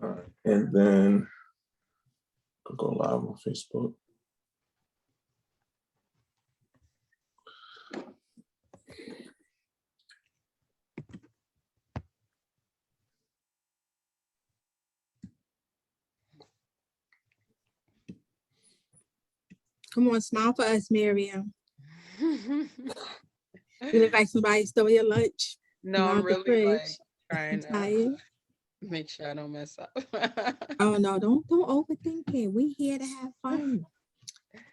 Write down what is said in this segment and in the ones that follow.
All right, and then I'll go live on Facebook. Come on, smile for us, Miriam. You look like somebody stole your lunch. No, I'm really like trying to make sure I don't mess up. Oh no, don't overthink it. We here to have fun.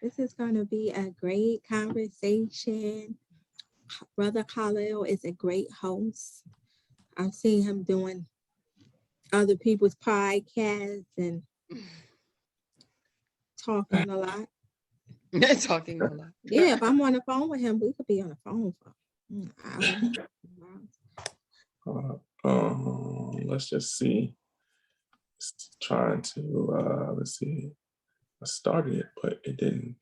This is gonna be a great conversation. Brother Khalil is a great host. I've seen him doing other people's podcasts and talking a lot. Talking a lot. Yeah, if I'm on the phone with him, we could be on the phone for hours. Let's just see. It's trying to let's see. I started it, but it didn't.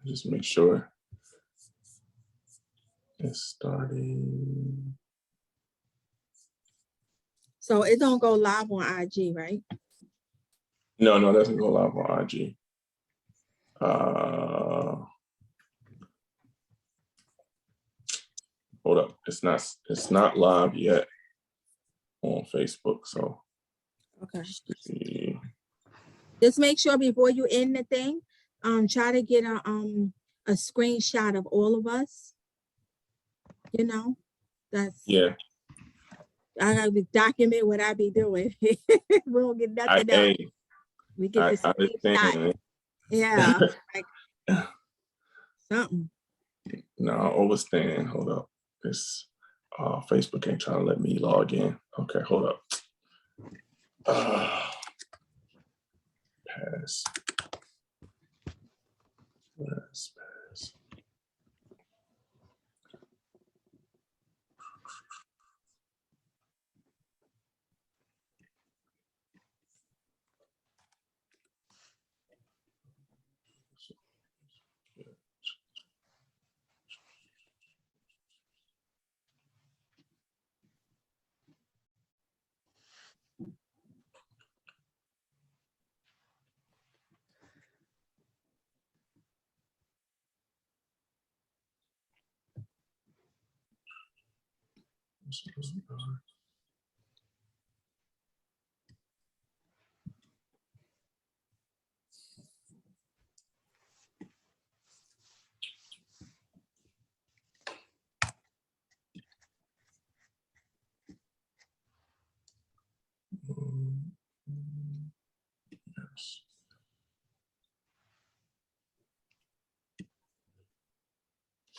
Just make sure it's starting. So it don't go live on IG, right? No, it doesn't go live on IG. Hold up, it's not live yet on Facebook. So okay. Just make sure before you end the thing, try to get a screenshot of all of us. You know, that's I gotta document what I be doing. We don't get nothing else. We get the screenshot. Yeah, like something. No, I understand. Hold up. This Facebook ain't trying to let me log in. Okay, hold up. Pass. Pass. Yes.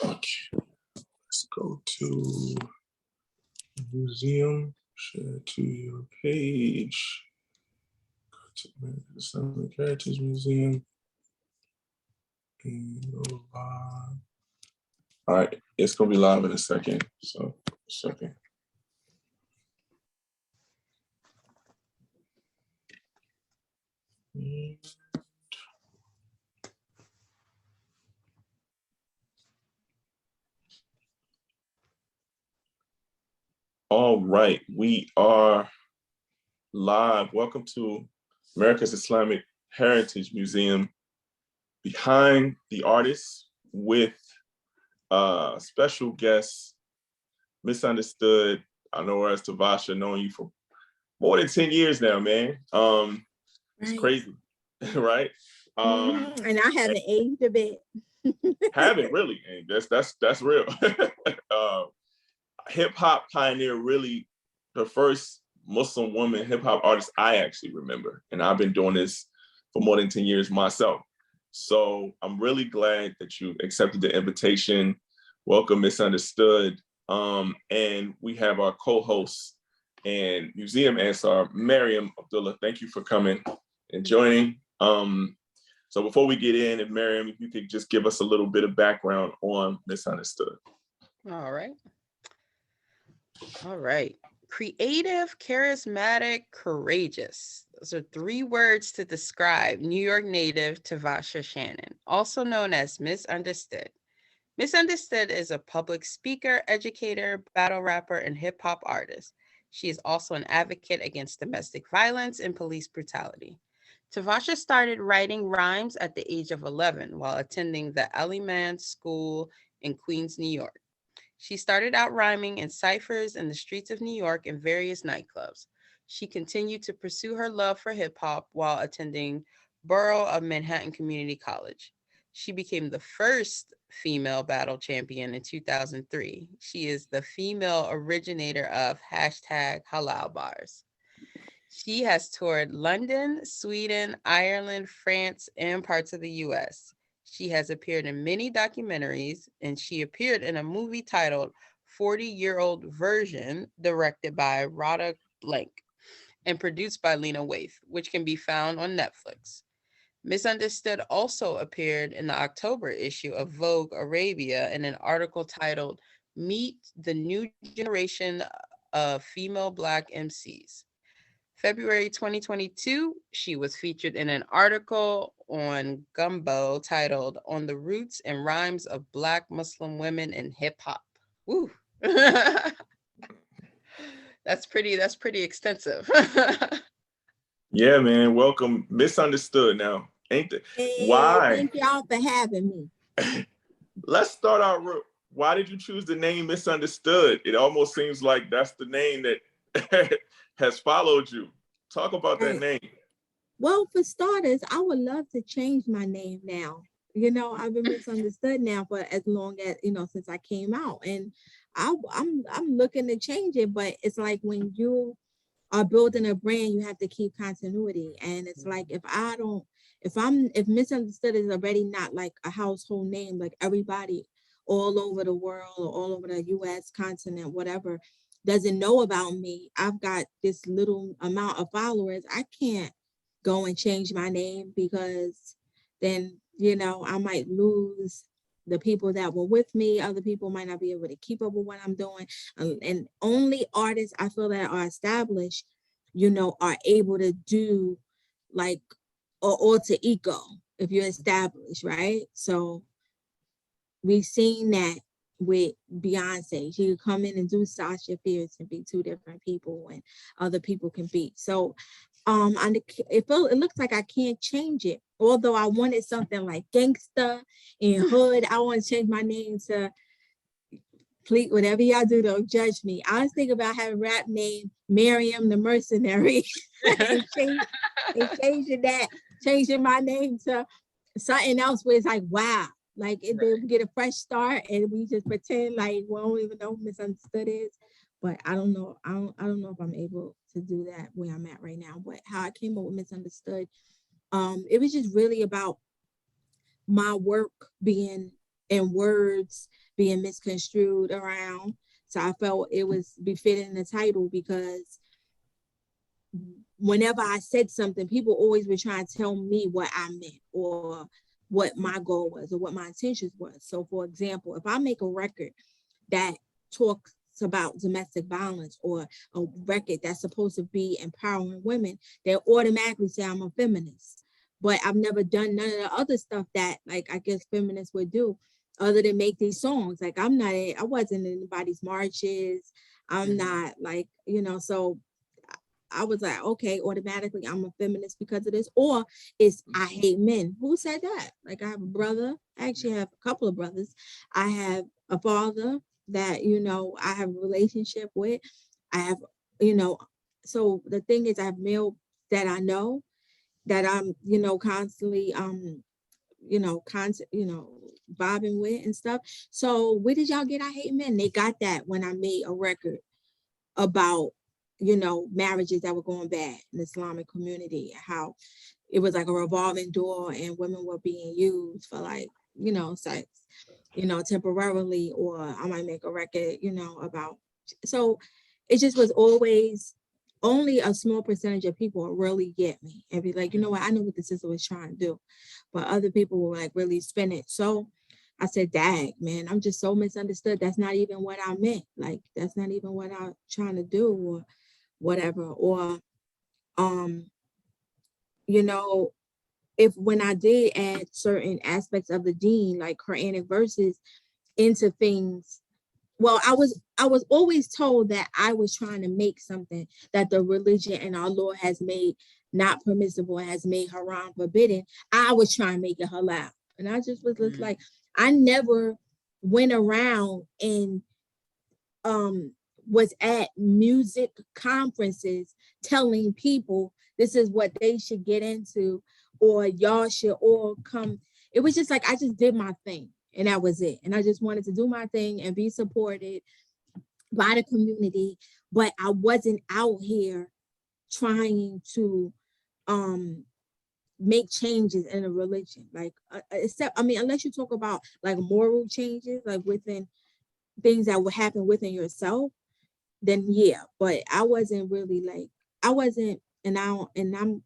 Okay, let's go to museum, share to your page, go to the Islamic Heritage Museum, and go live. All right, it's gonna be live in a second, so a second. All right, we are live. Welcome to America's Islamic Heritage Museum, Behind the Artists, with special guest, Missundastood. I know her as Tavasha, knowing you for more than 10 years now, man. It's crazy, right? And I haven't aged a bit. Haven't really, and that's real. Hip hop pioneer, really the first Muslim woman hip hop artist I actually remember, and I've been doing this for more than 10 years myself. So I'm really glad that you accepted the invitation. Welcome, Missundastood. And we have our co-host and museum answer, Miriam Abdullah. Thank you for coming and joining. So before we get in, and Miriam, if you could just give us a little bit of background on Missundastood. All right. Creative, charismatic, courageous. Those are 3 words to describe New York native Tavasha Shannon, also known as Missundastood. Missundastood is a public speaker, educator, battle rapper, and hip hop artist. She is also an advocate against domestic violence and police brutality. Tavasha started writing rhymes at the age of 11 while attending the Elliman School in Queens, New York. She started out rhyming in ciphers in the streets of New York and various nightclubs. She continued to pursue her love for hip hop while attending Borough of Manhattan Community College. She became the first female battle champion in 2003. She is the female originator of hashtag halal bars. She has toured London, Sweden, Ireland, France, and parts of the US. She has appeared in many documentaries, and she appeared in a movie titled 40-Year-Old Version, directed by Rhoda Blank and produced by Lena Waithe, which can be found on Netflix. Missundastood also appeared in the October issue of Vogue Arabia in an article titled Meet the New Generation of Female Black MCs. February 2022, she was featured in an article on Gumbo titled On the Roots and Rhymes of Black Muslim Women in Hip Hop. Woo. That's pretty extensive. Yeah, man. Welcome. Missundastood now. Ain't that Hey, why? thank y'all for having me. Let's start out. Why did you choose the name Missundastood? It almost seems like that's the name that has followed you. Talk about that name. Well, for starters, I would love to change my name now. I've been misunderstood now for as long as since I came out, and I'm looking to change it. But it's like when you are building a brand, you have to keep continuity, and it's like if misunderstood is already not like a household name, like everybody all over the world or all over the U.S. continent, whatever, doesn't know about me. I've got this little amount of followers. I can't go and change my name because then I might lose the people that were with me. Other people might not be able to keep up with what I'm doing, and only artists I feel that are established are able to do like or alter ego if you're established, right? So we've seen that with Beyonce. She could come in and do Sasha Fierce and be two different people, and other people can be. So it looks like I can't change it. Although I wanted something like gangsta and hood, I want to change my name to, please, whatever y'all do, don't judge me. I was thinking about having a rap name Miriam the Mercenary and changing my name to something else where it's like, wow, like they get a fresh start and we just pretend like we don't even know what misunderstood is. But I don't know. I don't know if I'm able to do that where I'm at right now. But how I came up with misunderstood, it was just really about my work being in words being misconstrued around. So I felt it was befitting the title because whenever I said something, people always were trying to tell me what I meant or what my goal was or what my intentions was. So for example, if I make a record that talks about domestic violence or a record that's supposed to be empowering women, they automatically say I'm a feminist. But I've never done none of the other stuff that like I guess feminists would do other than make these songs. Like I wasn't in anybody's marches. I'm not like, so I was like, okay, automatically I'm a feminist because of this, or it's I hate men. Who said that? Like I have a brother, I actually have a couple of brothers. I have a father that, I have a relationship with. I have, so the thing is I have male that I know that I'm, constantly, bobbing with and stuff. So where did y'all get I hate men? They got that when I made a record about marriages that were going bad in the Islamic community, how it was like a revolving door and women were being used for like, sex, temporarily, or I might make a record, about, so it just was always only a small percentage of people really get me and be like, what, I know what the sister was trying to do, but other people will like really spin it. So I said, dang, man, I'm just so misunderstood. That's not even what I meant. Like, that's not even what I'm trying to do or whatever. Or, if when I did add certain aspects of the deen, like Quranic verses, into things. Well, I was always told that I was trying to make something that the religion and our Lord has made not permissible, has made haram forbidden. I was trying to make it halal. And I just was just like, I never went around and was at music conferences telling people this is what they should get into, or y'all should all come. It was just like I just did my thing and that was it. And I just wanted to do my thing and be supported by the community, but I wasn't out here trying to make changes in a religion, like except, I mean, unless you talk about like moral changes, like within things that would happen within yourself, then yeah. But I wasn't really like, I wasn't, and I don't, and I'm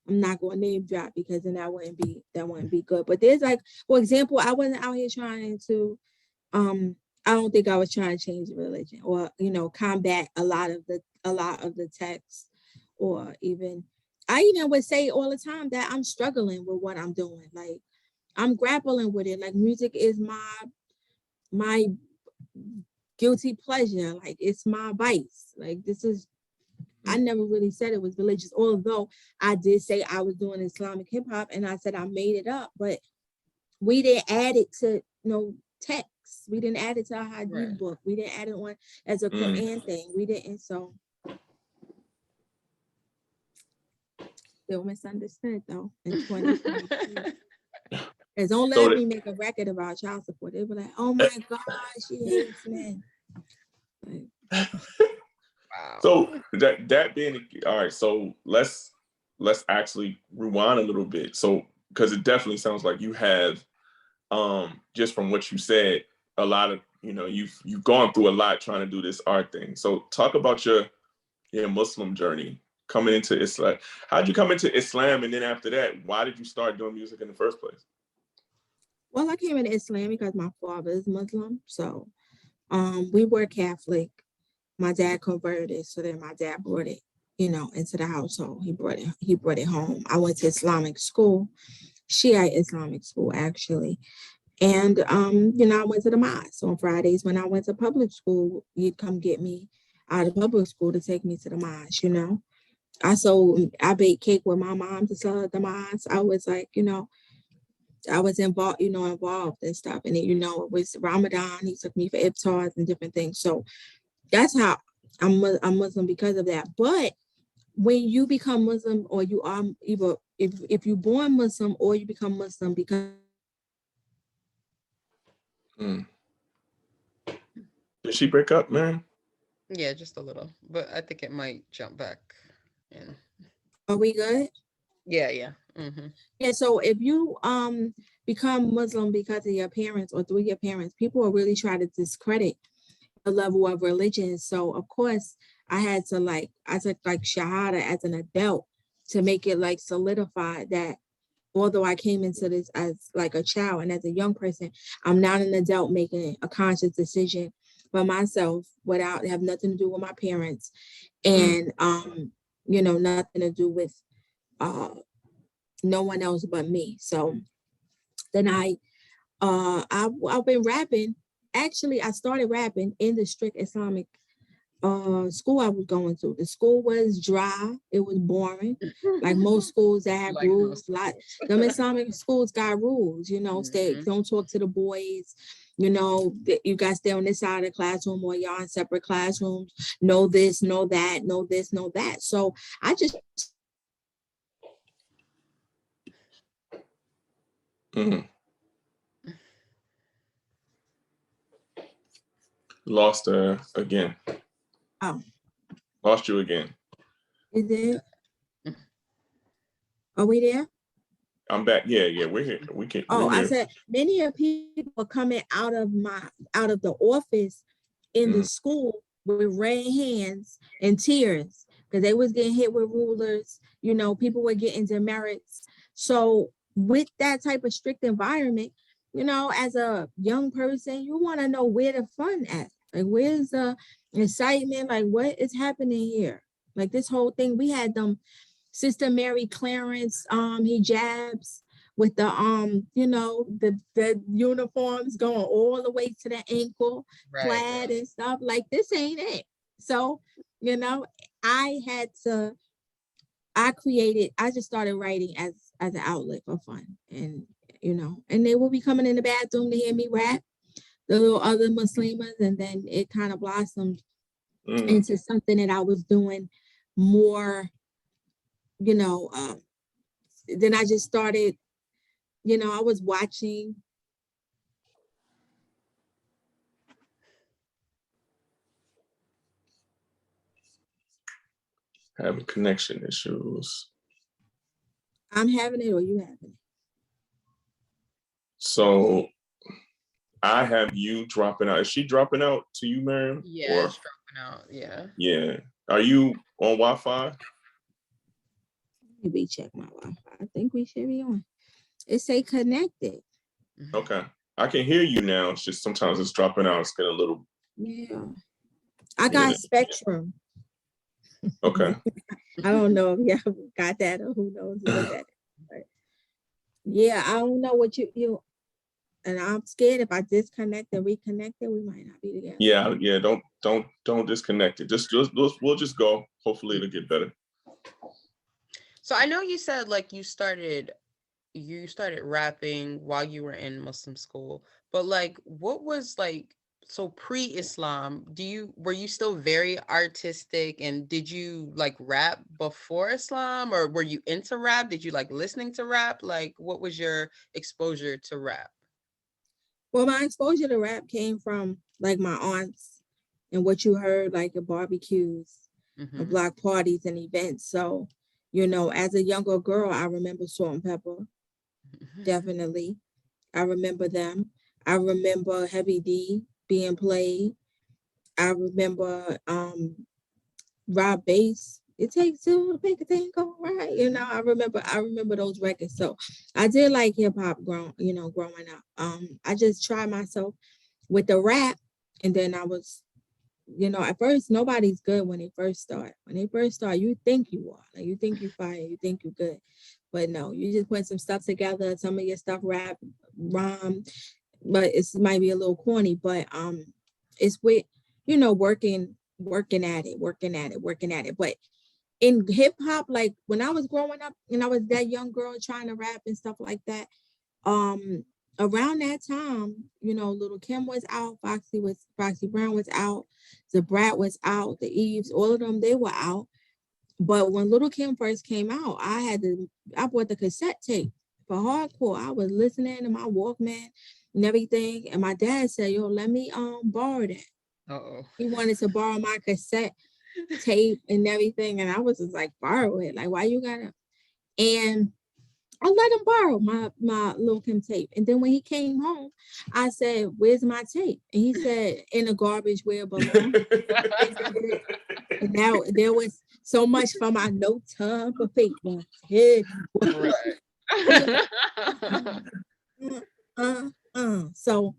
not going to name drop because then that wouldn't be good. But there's like, for example, I wasn't out here trying to I don't think I was trying to change the religion or, you know, combat a lot of the texts, or even I even would say all the time that I'm struggling with what I'm doing. Like I'm grappling with it. Like music is my guilty pleasure. Like it's my vice. Like this is, I never really said it was religious, although I did say I was doing Islamic hip hop and I said I made it up, but we didn't add it to text. We didn't add it to our hadith book. We didn't add it on as a Quran thing. We didn't. So still misunderstood though in 2022. And don't let me make a record about child support. They were like, oh my gosh, she hates men. Like, wow. So that being all right, so let's actually rewind a little bit. So because it definitely sounds like you have just from what you said, a lot of, you know, you've gone through a lot trying to do this art thing. So talk about your Muslim journey coming into Islam. How'd you come into Islam? And then after that, why did you start doing music in the first place? Well, I came into Islam because my father is Muslim. So we were Catholic. My dad converted, so then my dad brought it, you know, into the household. He brought it home. I went to Islamic school, Shiite Islamic school, actually. And, you know, I went to the mosque on Fridays. When I went to public school, you'd come get me out of public school to take me to the mosque, you know. I baked cake with my mom to sell at the mosque. I was like, you know, I was involved and stuff. And, you know, it was Ramadan. He took me for iftars and different things. So that's how I'm Muslim because of that. But when you become Muslim, or you are either, if you're born Muslim or you become Muslim because Did she break up, man? Yeah, just a little, but I think it might jump back in. Are we good? Yeah. Mm-hmm. Yeah, so if you become Muslim because of your parents or through your parents, people will really try to discredit the level of religion. So of course I took like Shahada as an adult to make it like solidified that although I came into this as like a child and as a young person, I'm not an adult making a conscious decision for myself without have nothing to do with my parents and you know, nothing to do with no one else but me. So then I've been rapping. Actually, I started rapping in the strict Islamic school I was going to. The school was dry. It was boring. Like most schools that have Like rules. Them Islamic schools got rules, you know, stay, don't talk to the boys. You know, you guys stay on this side of the classroom or y'all in separate classrooms. Know this, know that, know this, know that. So I just Lost her again. Oh. Lost you again. You did? Are we there? I'm back. Yeah, we're here. We can. Oh, I said many of people are coming out of the office in the school with red hands and tears because they was getting hit with rulers. You know, people were getting demerits. So with that type of strict environment, you know, as a young person, you want to know where the fun at. Like, where's the excitement? Like, what is happening here? Like this whole thing, we had them Sister Mary Clarence hijabs with the the uniforms going all the way to the ankle, plaid and stuff. Like, this ain't it. So, I just started writing as an outlet for fun. And and they will be coming in the bathroom to hear me rap, the little other Muslimas, and then it kind of blossomed into something that I was doing more, then I just started, I was watching. Having connection issues. I'm having it, or you having it? So I have you dropping out. Is she dropping out to you, Miriam? Yeah, it's dropping out. Yeah. Yeah. Are you on Wi-Fi? Maybe check my Wi-Fi. I think we should be on. It say connected. Okay. I can hear you now. It's just sometimes it's dropping out. It's getting a little. Yeah. I got Spectrum. Okay. I don't know if you got that or who knows what that is. But yeah, I don't know what you and I'm scared if I disconnect and reconnect it, we might not be together. Yeah. Don't disconnect it. We'll just go. Hopefully it'll get better. So I know you said like you started rapping while you were in Muslim school, but like what was like, so pre-Islam, were you still very artistic, and did you like rap before Islam, or were you into rap? Did you like listening to rap? Like, what was your exposure to rap? Well, my exposure to rap came from like my aunts and what you heard like at barbecues, or block parties and events. So, as a younger girl, I remember Salt and Pepper. Definitely. I remember them. I remember Heavy D being played. I remember Rob Bass. It takes two to make a thing go right. I remember those records. So I did like hip hop growing up. I just tried myself with the rap, and then I was, at first nobody's good when they first start. When they first start, you think you are. Like, you think you fire, you think you good. But no, you just put some stuff together, some of your stuff rhyme, but it might be a little corny, but it's with, working at it. But in hip hop, like when I was growing up and I was that young girl trying to rap and stuff like that, around that time, Little Kim was out, Foxy Brown was out, the Brat was out, the Eves, all of them, they were out. But when Little Kim first came out, I bought the cassette tape for hardcore. I was listening to my Walkman and everything. And my dad said, yo, let me borrow that. He wanted to borrow my cassette tape and everything. And I was just like, borrow it. Like, why you gotta? And I let him borrow my Lil' Kim tape. And then when he came home, I said, where's my tape? And he said, in the garbage where it belongs. And now there was so much for my no time for paper. So,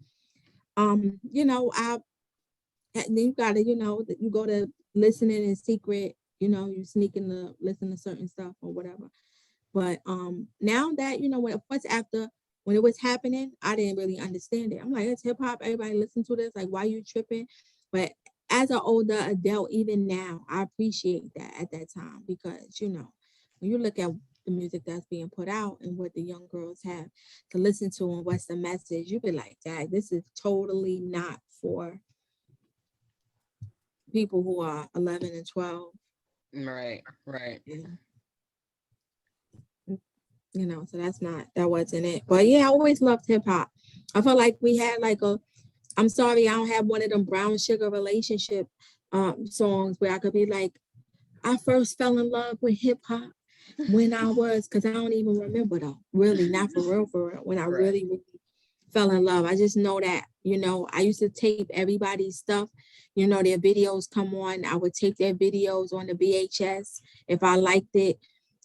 you gotta, you go to listening in secret, you sneak in to listen to certain stuff or whatever. But now that, when it was happening, I didn't really understand it. I'm like, it's hip hop, everybody listen to this, like, why you tripping? But as an older adult, even now, I appreciate that at that time, because, when you look at the music that's being put out and what the young girls have to listen to and what's the message, you be like, Dad, this is totally not for people who are 11 and 12. Right. Yeah. So that wasn't it. But yeah, I always loved hip hop. I felt like we had like I'm sorry, I don't have one of them brown sugar relationship songs where I could be like, I first fell in love with hip hop when I was, because I don't even remember though, really, not for real, when I really fell in love. I just know that, I used to tape everybody's stuff, their videos come on. I would take their videos on the VHS if I liked it.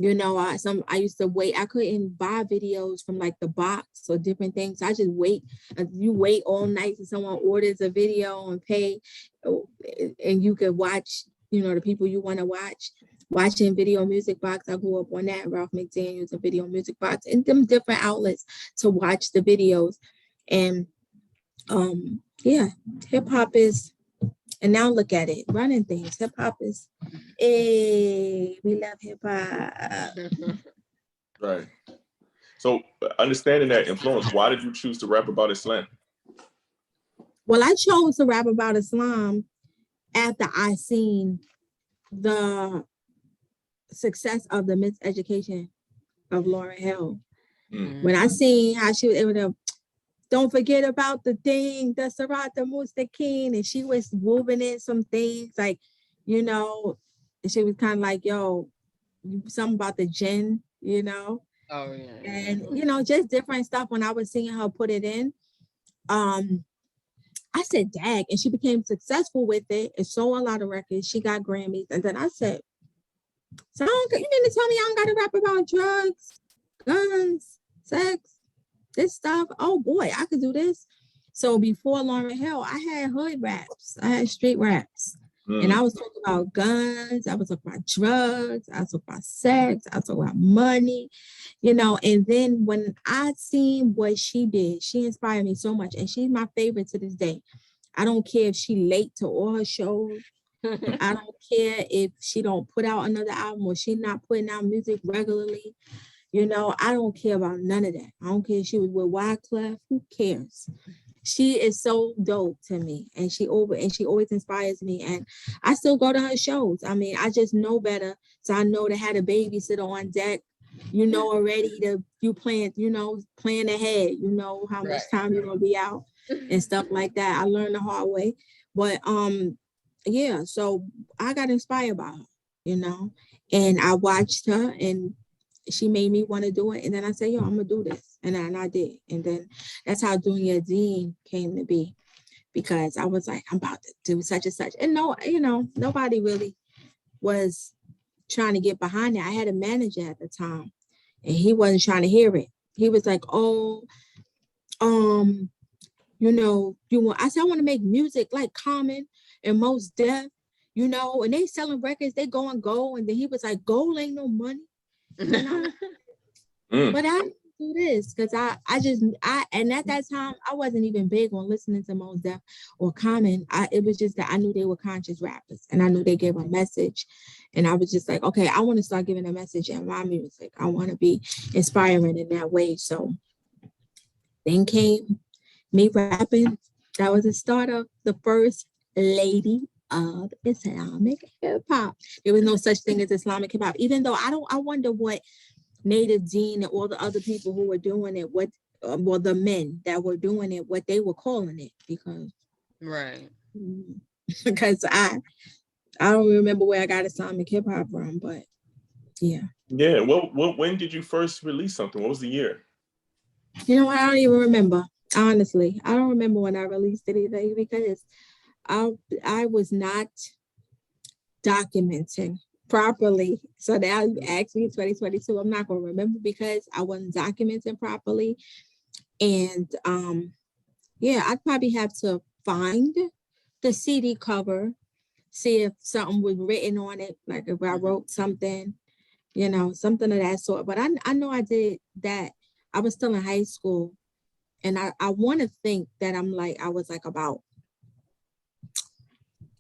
I used to wait. I couldn't buy videos from like the box or different things. I just wait. You wait all night till someone orders a video and pay, and you could watch, the people you want to watch. watching Video Music Box. I grew up on that, Ralph McDaniels and Video Music Box, and them different outlets to watch the videos. And yeah, hip hop is, and now look at it, running things. Hip hop is, we love hip hop. Right. So understanding that influence, why did you choose to rap about Islam? Well, I chose to rap about Islam after I seen the success of the miseducation of Lauryn Hill. When I seen how she was able to, don't forget about the thing, the Sarat, the Mustaqeen, and she was moving in some things like, you know, and she was kind of like, yo, something about the jinn, you know. Oh yeah. And you know, just different stuff. When I was seeing her put it in, I said, dag, and she became successful with it. It sold a lot of records. She got Grammys. And then I said, so you mean to tell me I don't got to rap about drugs, guns, sex, this stuff? Oh boy, I could do this. So before Lauryn Hill, I had hood raps. I had street raps. And I was talking about guns. I was talking about drugs. I was talking about sex. I was talking about money, you know. And then when I seen what she did, she inspired me so much. And she's my favorite to this day. I don't care if she late to all her shows. I don't care if she don't put out another album or she not putting out music regularly. You know, I don't care about none of that. I don't care if she was with Wyclef. Who cares? She is so dope to me, and she always inspires me, and I still go to her shows. I mean, I just know better, so I know to have a babysitter on deck. You know already you plan ahead. You know how much time you're gonna be out and stuff like that. I learned the hard way, but yeah. So I got inspired by her, you know, and I watched her and she made me want to do it. And then I said, yo, I'm gonna do this. And I did. And then that's how doing your Dean came to be, because I was like, I'm about to do such and such. And no, you know, nobody really was trying to get behind it. I had a manager at the time and he wasn't trying to hear it. He was like, oh, you know, I said, I want to make music like Common and Most Def, you know, and they selling records, they go and go. And then he was like, gold ain't no money. But I do this because and at that time I wasn't even big on listening to Mos Def or Common. It was just that I knew they were conscious rappers and I knew they gave a message, and I was just like, okay, I want to start giving a message in my music. I want to be inspiring in that way. So then came me rapping. That was the start of the first lady of Islamic hip hop. There was no such thing as Islamic hip hop, even though I wonder what Native Dean and all the other people who were doing it, the men that were doing it, what they were calling it, because I don't remember where I got Islamic hip hop from, but yeah. Yeah. When did you first release something? What was the year? You know, I don't even remember. Honestly, I don't remember when I released anything because I was not documenting properly. So now you ask me 2022, I'm not going to remember because I wasn't documenting properly. And yeah, I'd probably have to find the CD cover, see if something was written on it, like if I wrote something, you know, something of that sort. But I know I did that. I was still in high school, and I want to think that I was like about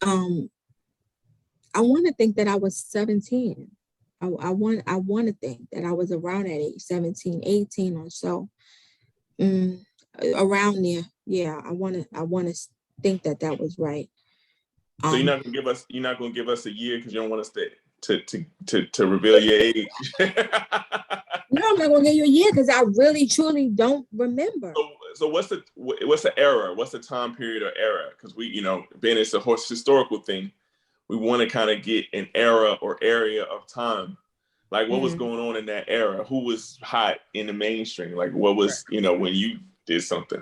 I want to think that I was 17. I want to think that I was around that age, 17, 18 or so. Around there. Yeah, I want to think that was right. So you're not gonna give us a year because you don't want us to reveal your age. No, I'm not gonna give you a year because I really truly don't remember. So what's the era? What's the time period or era? Because we, you know, being it's a historical thing, we want to kind of get an era or area of time. Like what was going on in that era? Who was hot in the mainstream? Like what was, you know, when you did something?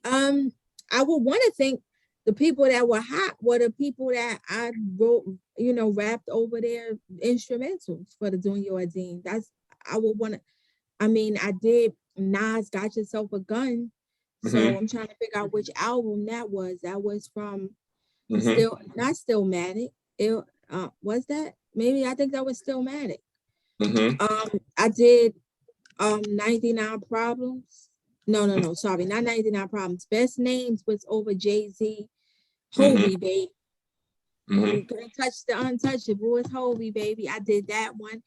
I would want to think the people that were hot were the people that I wrote, you know, rapped over their instrumentals for the Doing Your Dean. I would want to, I mean, I did Nas Got Yourself a Gun. So I'm trying to figure out which album that was. That was from Stillmatic. Was that? Maybe I think that was Stillmatic. Mm-hmm. I did 99 Problems. No, sorry, not 99 Problems. Best Names was over Jay-Z. Hovey, baby. You couldn't touch the untouchable. It's Hovey, baby. I did that one.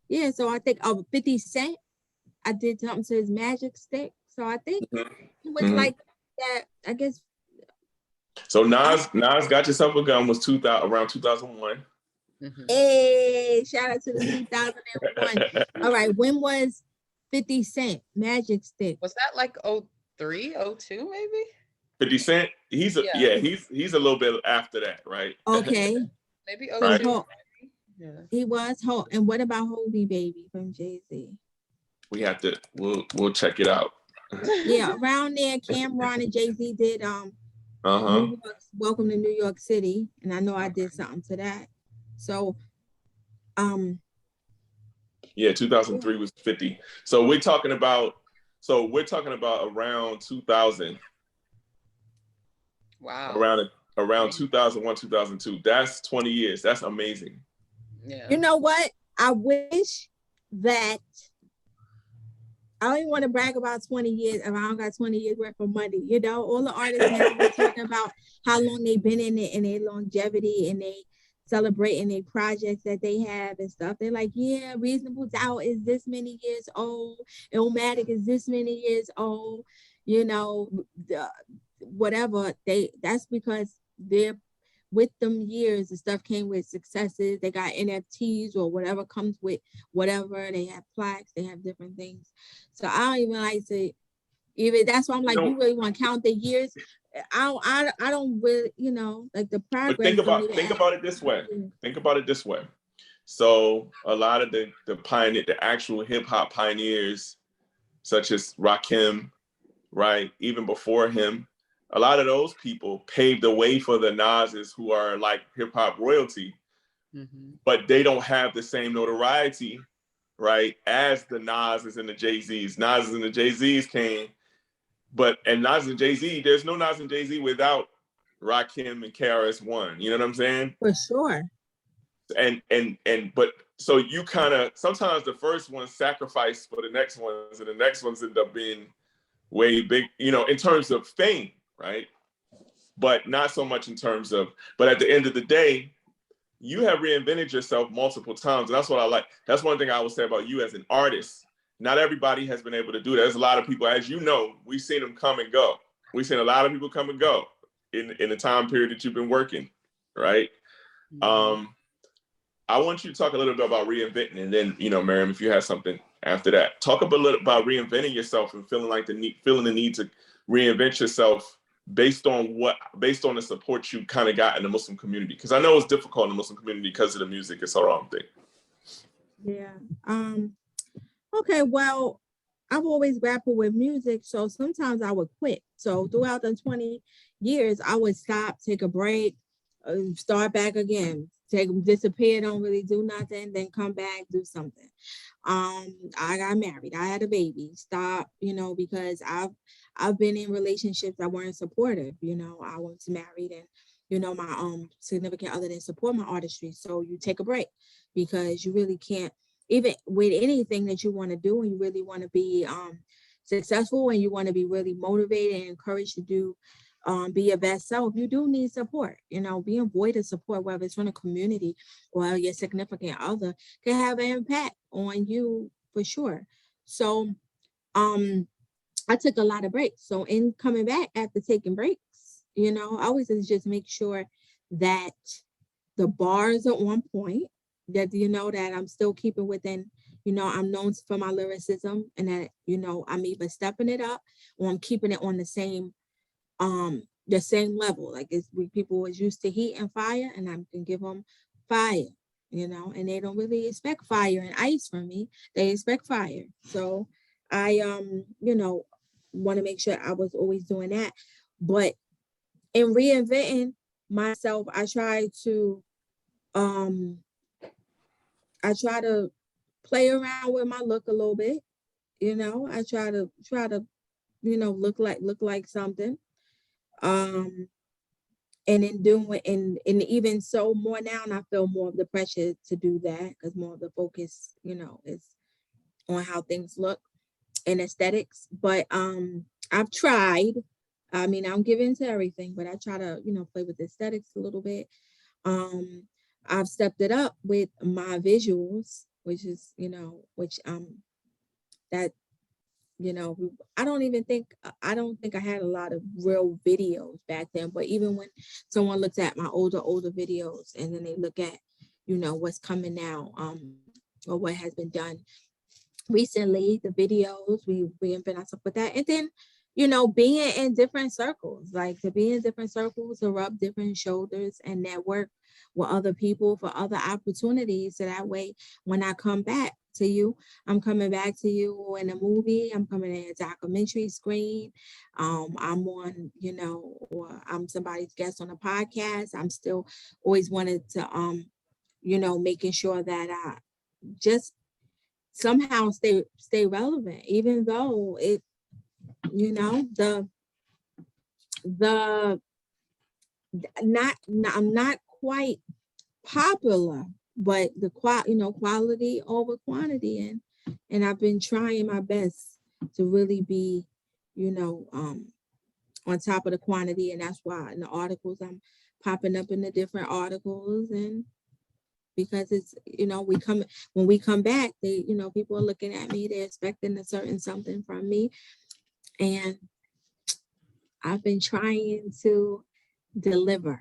Yeah, so I think 50 Cent, I did something to his Magic Stick. So I think it was like that, I guess. So Nas Got Yourself a Gun was around 2001. Hey, shout out to the 2001. All right, when was 50 Cent Magic Stick? Was that like 03, 02 maybe? 50 Cent, he's a little bit after that, right? Okay. Maybe 02. Right. Yeah. He was. And what about Hovey Baby from Jay-Z? We have to, we'll check it out. Yeah, around there, Cameron and Jay-Z did New York's Welcome to New York City. And I know I did something to that. So yeah, 2003 was 50. So we're talking about around 2000. Wow. Around 2001, 2002. That's 20 years. That's amazing. Yeah. You know what? I wish that I don't even want to brag about 20 years if I don't got 20 years worth of money. You know, all the artists now are talking about how long they've been in it and their longevity, and they celebrating their projects that they have and stuff. They're like, yeah, Reasonable Doubt is this many years old. Illmatic is this many years old. You know, whatever. That's because they're with them years, the stuff came with successes. They got NFTs or whatever comes with whatever. They have plaques, they have different things. So I don't even like to even, that's why I'm like, you really want to count the years? I don't really, you know, like the progress. But think about it this way. Think about it this way. So a lot of the actual hip hop pioneers, such as Rakim, right? Even before him, a lot of those people paved the way for the Nas's who are like hip hop royalty, but they don't have the same notoriety, right, as the Nas's and the Jay-Z's. Nas's and the Jay-Z's came, and Nas and Jay-Z, there's no Nas and Jay-Z without Rakim and KRS-One. You know what I'm saying? For sure. But so you kind of, sometimes the first ones sacrifice for the next ones, and the next ones end up being way big, you know, in terms of fame, right? But not so much in terms of, but at the end of the day, you have reinvented yourself multiple times. And that's what I like. That's one thing I would say about you as an artist. Not everybody has been able to do that. There's a lot of people, as you know, we've seen them come and go. We've seen a lot of people come and go in the time period that you've been working, right? I want you to talk a little bit about reinventing, and then, you know, Miriam, if you have something after that, talk a little about reinventing yourself and feeling the need to reinvent yourself based on the support you kind of got in the Muslim community. Because I know it's difficult in the Muslim community because of the music. It's our own thing. Yeah. Okay. Well, I've always grappled with music, so sometimes I would quit. So throughout the 20 years, I would stop, take a break, start back again, disappear, don't really do nothing, then come back, do something. I got married, I had a baby, stop, you know, because I've been in relationships that weren't supportive. You know, I was married, and, you know, my significant other didn't support my artistry. So you take a break, because you really can't, even with anything that you want to do, and you really want to be successful, and you want to be really motivated and encouraged to do, be your best self, you do need support. You know, being void of support, whether it's from the community or your significant other, can have an impact on you for sure. So I took a lot of breaks. So in coming back after taking breaks, you know, I always just make sure that the bars are on point, that, you know, that I'm still keeping within, you know, I'm known for my lyricism, and that, you know, I'm either stepping it up or I'm keeping it on the same level. Like, it's people is used to heat and fire, and I can give them fire, you know, and they don't really expect fire and ice from me. They expect fire. So I you know, want to make sure I was always doing that. But in reinventing myself, I try to play around with my look a little bit. You know, I try to, you know, look like something. and in doing and even so more now, and I feel more of the pressure to do that because more of the focus, is on how things look and aesthetics. But I've tried. I mean, I don't give in to everything, but I try to, play with aesthetics a little bit. Um, I've stepped it up with my visuals, which is, which that I don't think I had a lot of real videos back then. But even when someone looks at my older videos and then they look at, what's coming now, or what has been done recently, the videos, we reinvent ourselves with that. And then, being in different circles, like to be in different circles, to rub different shoulders and network with other people for other opportunities. So that way, when I come back to you, I'm coming back to you in a movie, I'm coming in a documentary screen, I'm on, or I'm somebody's guest on a podcast. I'm still always wanted to, making sure that I just somehow stay relevant, even though it, the I'm not quite popular, but the quality over quantity, and I've been trying my best to really be, on top of the quantity, and that's why in the articles I'm popping up in the different articles, and because it's, when we come back, they, people are looking at me, they're expecting a certain something from me, and I've been trying to deliver,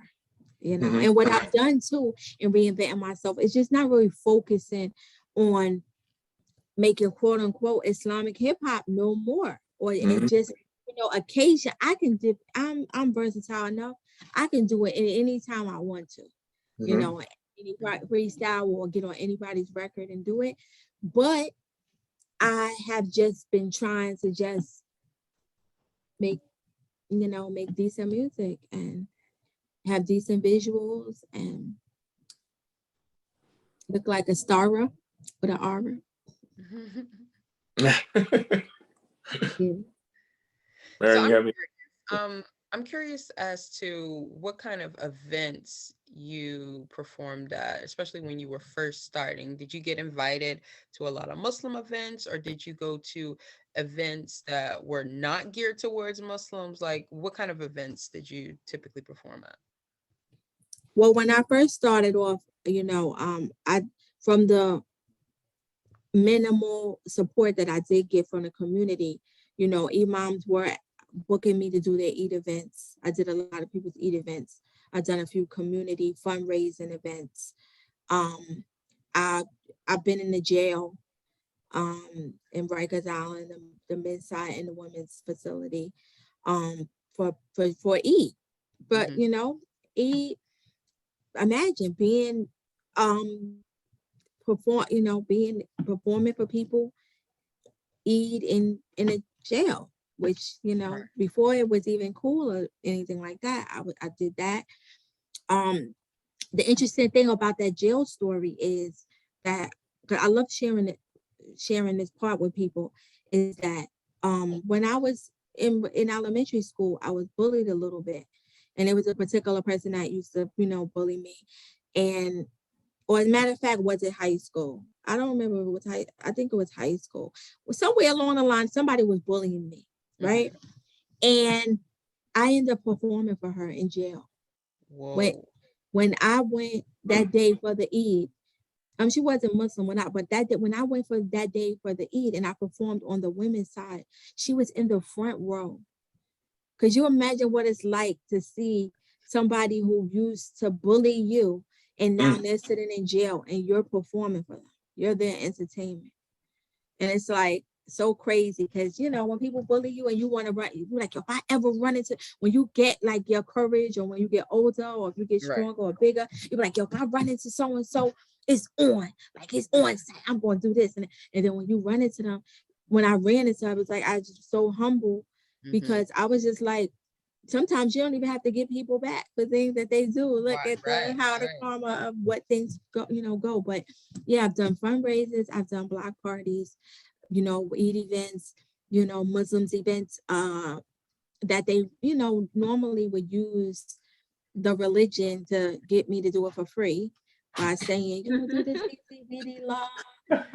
and what I've done too in reinventing myself is just not really focusing on making quote unquote Islamic hip hop no more, or and just, occasion I can dip. I'm versatile enough. I can do it any time I want to, any freestyle or get on anybody's record and do it. But I have just been trying to just make, make decent music and have decent visuals and look like a star with an aura. Yeah. Mary, I'm curious as to what kind of events you performed at, especially when you were first starting. Did you get invited to a lot of Muslim events, or did you go to events that were not geared towards Muslims? Like, what kind of events did you typically perform at? Well, when I first started off, I from the minimal support that I did get from the community, imams were booking me to do their Eid events. I did a lot of people's Eid events. I've done a few community fundraising events. I've been in the jail in Rikers Island, the men's side and the women's facility, for Eid. But Eid, imagine being performing for people, Eid in a jail, which before it was even cool or anything like that. I did that. The interesting thing about that jail story is that, 'cause I love sharing this part with people, is that when I was in elementary school, I was bullied a little bit, and it was a particular person that used to bully me, and or as a matter of fact, was it high school? I don't remember if it was I think it was high school. Well, somewhere along the line, somebody was bullying me, right? And I ended up performing for her in jail. Whoa. When I went that day for the Eid, she wasn't Muslim when when I went for that day for the Eid and I performed on the women's side, she was in the front row. Could you imagine what it's like to see somebody who used to bully you and now they're sitting in jail and you're performing for them? You're their entertainment. And it's like so crazy because, when people bully you and you want to run, you're like, if I ever run into, when you get like your courage or when you get older or if you get stronger or bigger, you're like, yo, if I run into so-and-so, it's on. Like, it's on. I'm going to do this. And then when you run into them, when I ran into them, I was like, I was just so humble because I was just like, sometimes you don't even have to give people back for things that they do. Look at the karma of what things go. But yeah, I've done fundraisers, I've done block parties, Eid events, Muslims events that they, normally would use the religion to get me to do it for free by saying, you know, do this BCBD law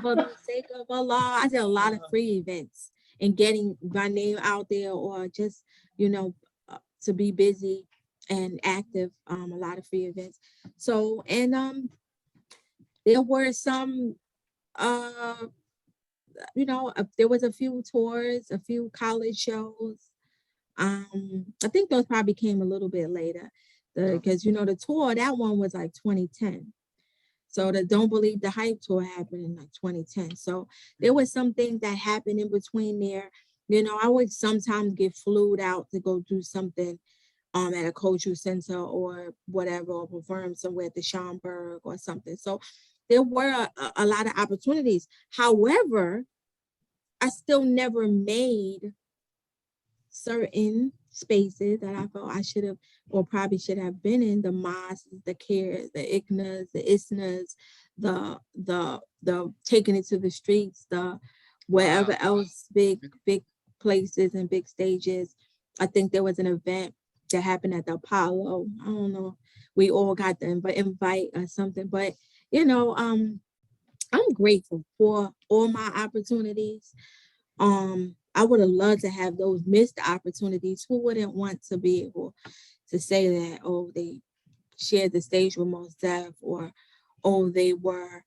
for the sake of Allah. I did a lot of free events and getting my name out there, or just, you know, to be busy and active, a lot of free events. So, and there were some, you know, there was a few tours, a few college shows. I think those probably came a little bit later, because you know the tour, that one was like 2010. So the Don't Believe the Hype tour happened in like 2010. So there was some things that happened in between there. You know, I would sometimes get flued out to go do something at a cultural center or whatever, or perform somewhere at the Schomburg or something. So there were a lot of opportunities. However, I still never made certain spaces that I felt I should have, or probably should have been in: the mosques, the cares, the ICNAs, the ISNAs, the taking it to the streets, the wherever else, big places and big stages. I think there was an event that happened at the Apollo. I don't know. We all got the invite or something, but you know, I'm grateful for all my opportunities. I would have loved to have those missed opportunities. Who wouldn't want to be able to say that, oh, they shared the stage with Mos Def, or oh, they were,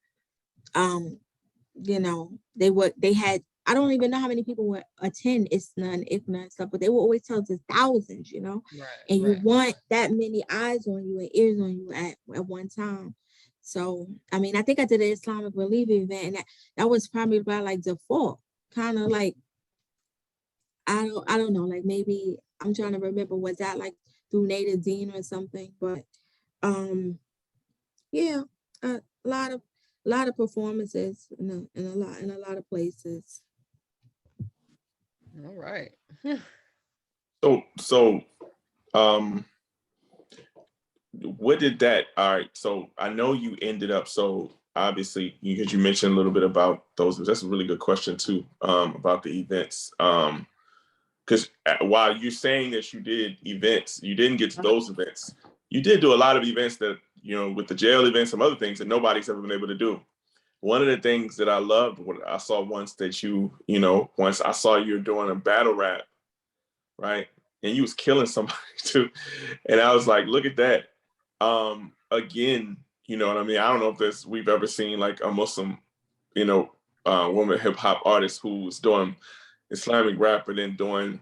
you know, they had, I don't even know how many people would attend ISNA and ICNA and stuff, but they will always tell us it's thousands, you know, and you want that many eyes on you and ears on you at one time. So, I mean, I think I did an Islamic Relief event, and that was probably by like default, kind of like, I don't know, like maybe I'm trying to remember, was that like through Native Dean or something? But yeah, a lot of performances in a lot of places. All right. So what did that, all right, so I know you ended up, so obviously, because you mentioned a little bit about those, that's a really good question too, about the events. Because while you're saying that you did events, you didn't get to those events. You did do a lot of events that, you know, with the jail events, some other things that nobody's ever been able to do. One of the things that I loved, what I saw once that you know, once I saw you doing a battle rap, right? And you was killing somebody too. And I was like, look at that. Again, you know what I mean? I don't know if we've ever seen like a Muslim, you know, woman hip hop artist who's doing Islamic rap and then doing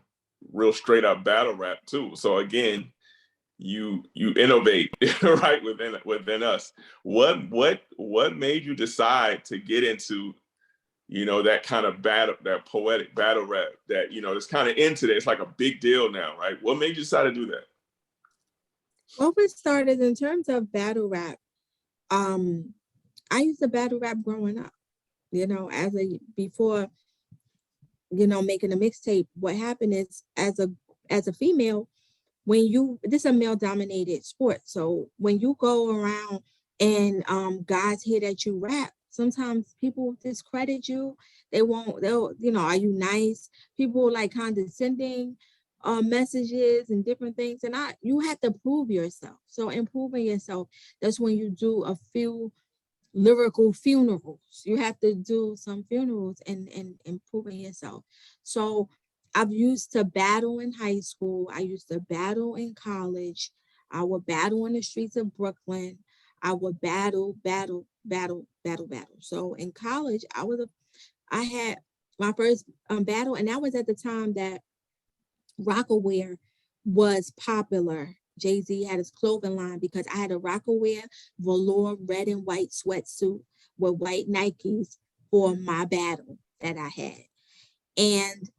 real straight up battle rap too. So again, you innovate right within us. What made you decide to get into, you know, that kind of battle, that poetic battle rap that, you know, it's kind of into that? It's like a big deal now, right? What made you decide to do that? Well, we started in terms of battle rap. I used to battle rap growing up, you know, before, you know, making a mixtape. What happened is, as a female, this is a male dominated sport. So when you go around and guys hear that you rap, sometimes people discredit you. They'll, you know, are you nice? People like condescending messages and different things. And you have to prove yourself. So in proving yourself, that's when you do a few lyrical funerals. You have to do some funerals and improving yourself. So I've used to battle in high school. I used to battle in college. I would battle in the streets of Brooklyn. I would battle. So in college, I had my first battle, and that was at the time that Rockaware was popular. Jay-Z had his clothing line, because I had a Rockaware velour red and white sweatsuit with white Nikes for my battle that I had. And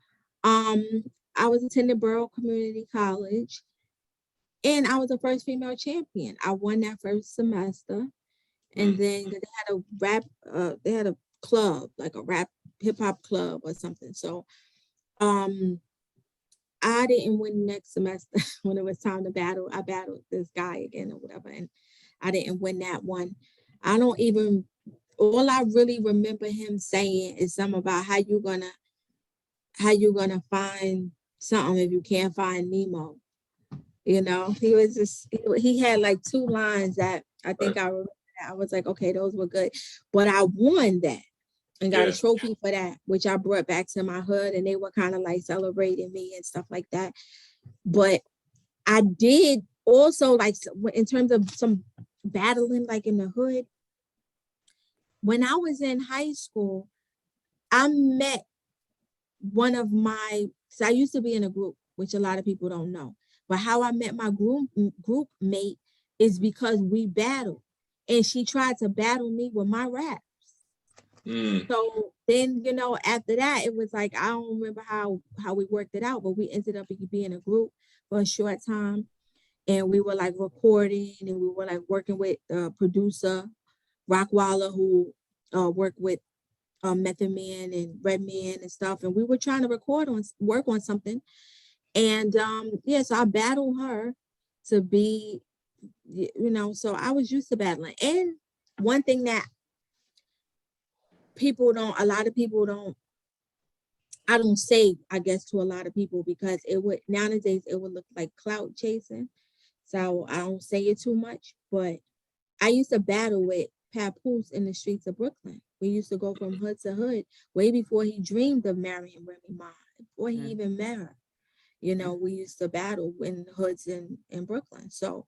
I was attending Borough Community College, and I was the first female champion. I won that first semester. And then they had a club, like a rap hip hop club or something. So I didn't win next semester. When it was time to battle, I battled this guy again or whatever, and I didn't win that one. All I really remember him saying is something about how you gonna find something if you can't find Nemo. You know, he was just, he had like 2 lines that I think I remember. I was like, okay, those were good. But I won that and got a trophy for that, which I brought back to my hood, and they were kind of like celebrating me and stuff like that. But I did also, like, in terms of some battling, like in the hood, when I was in high school, I met one of my, so I used to be in a group, which a lot of people don't know, but how I met my group mate is because we battled, and she tried to battle me with my raps. So then, you know, after that, it was like, I don't remember how we worked it out, but we ended up being a group for a short time, and we were like recording, and we were like working with producer Rockwaller, who worked with Method Man and Redman and stuff, and we were trying to work on something, and yeah, so I battled her to be, you know, so I was used to battling. And one thing that a lot of people don't, I don't say, I guess, to a lot of people, because it would, nowadays it would look like clout chasing, so I don't say it too much, but I used to battle with Papoose in the streets of Brooklyn. We used to go from hood to hood way before he dreamed of marrying Remy Ma, before he even met her. You know, we used to battle in hoods in Brooklyn. So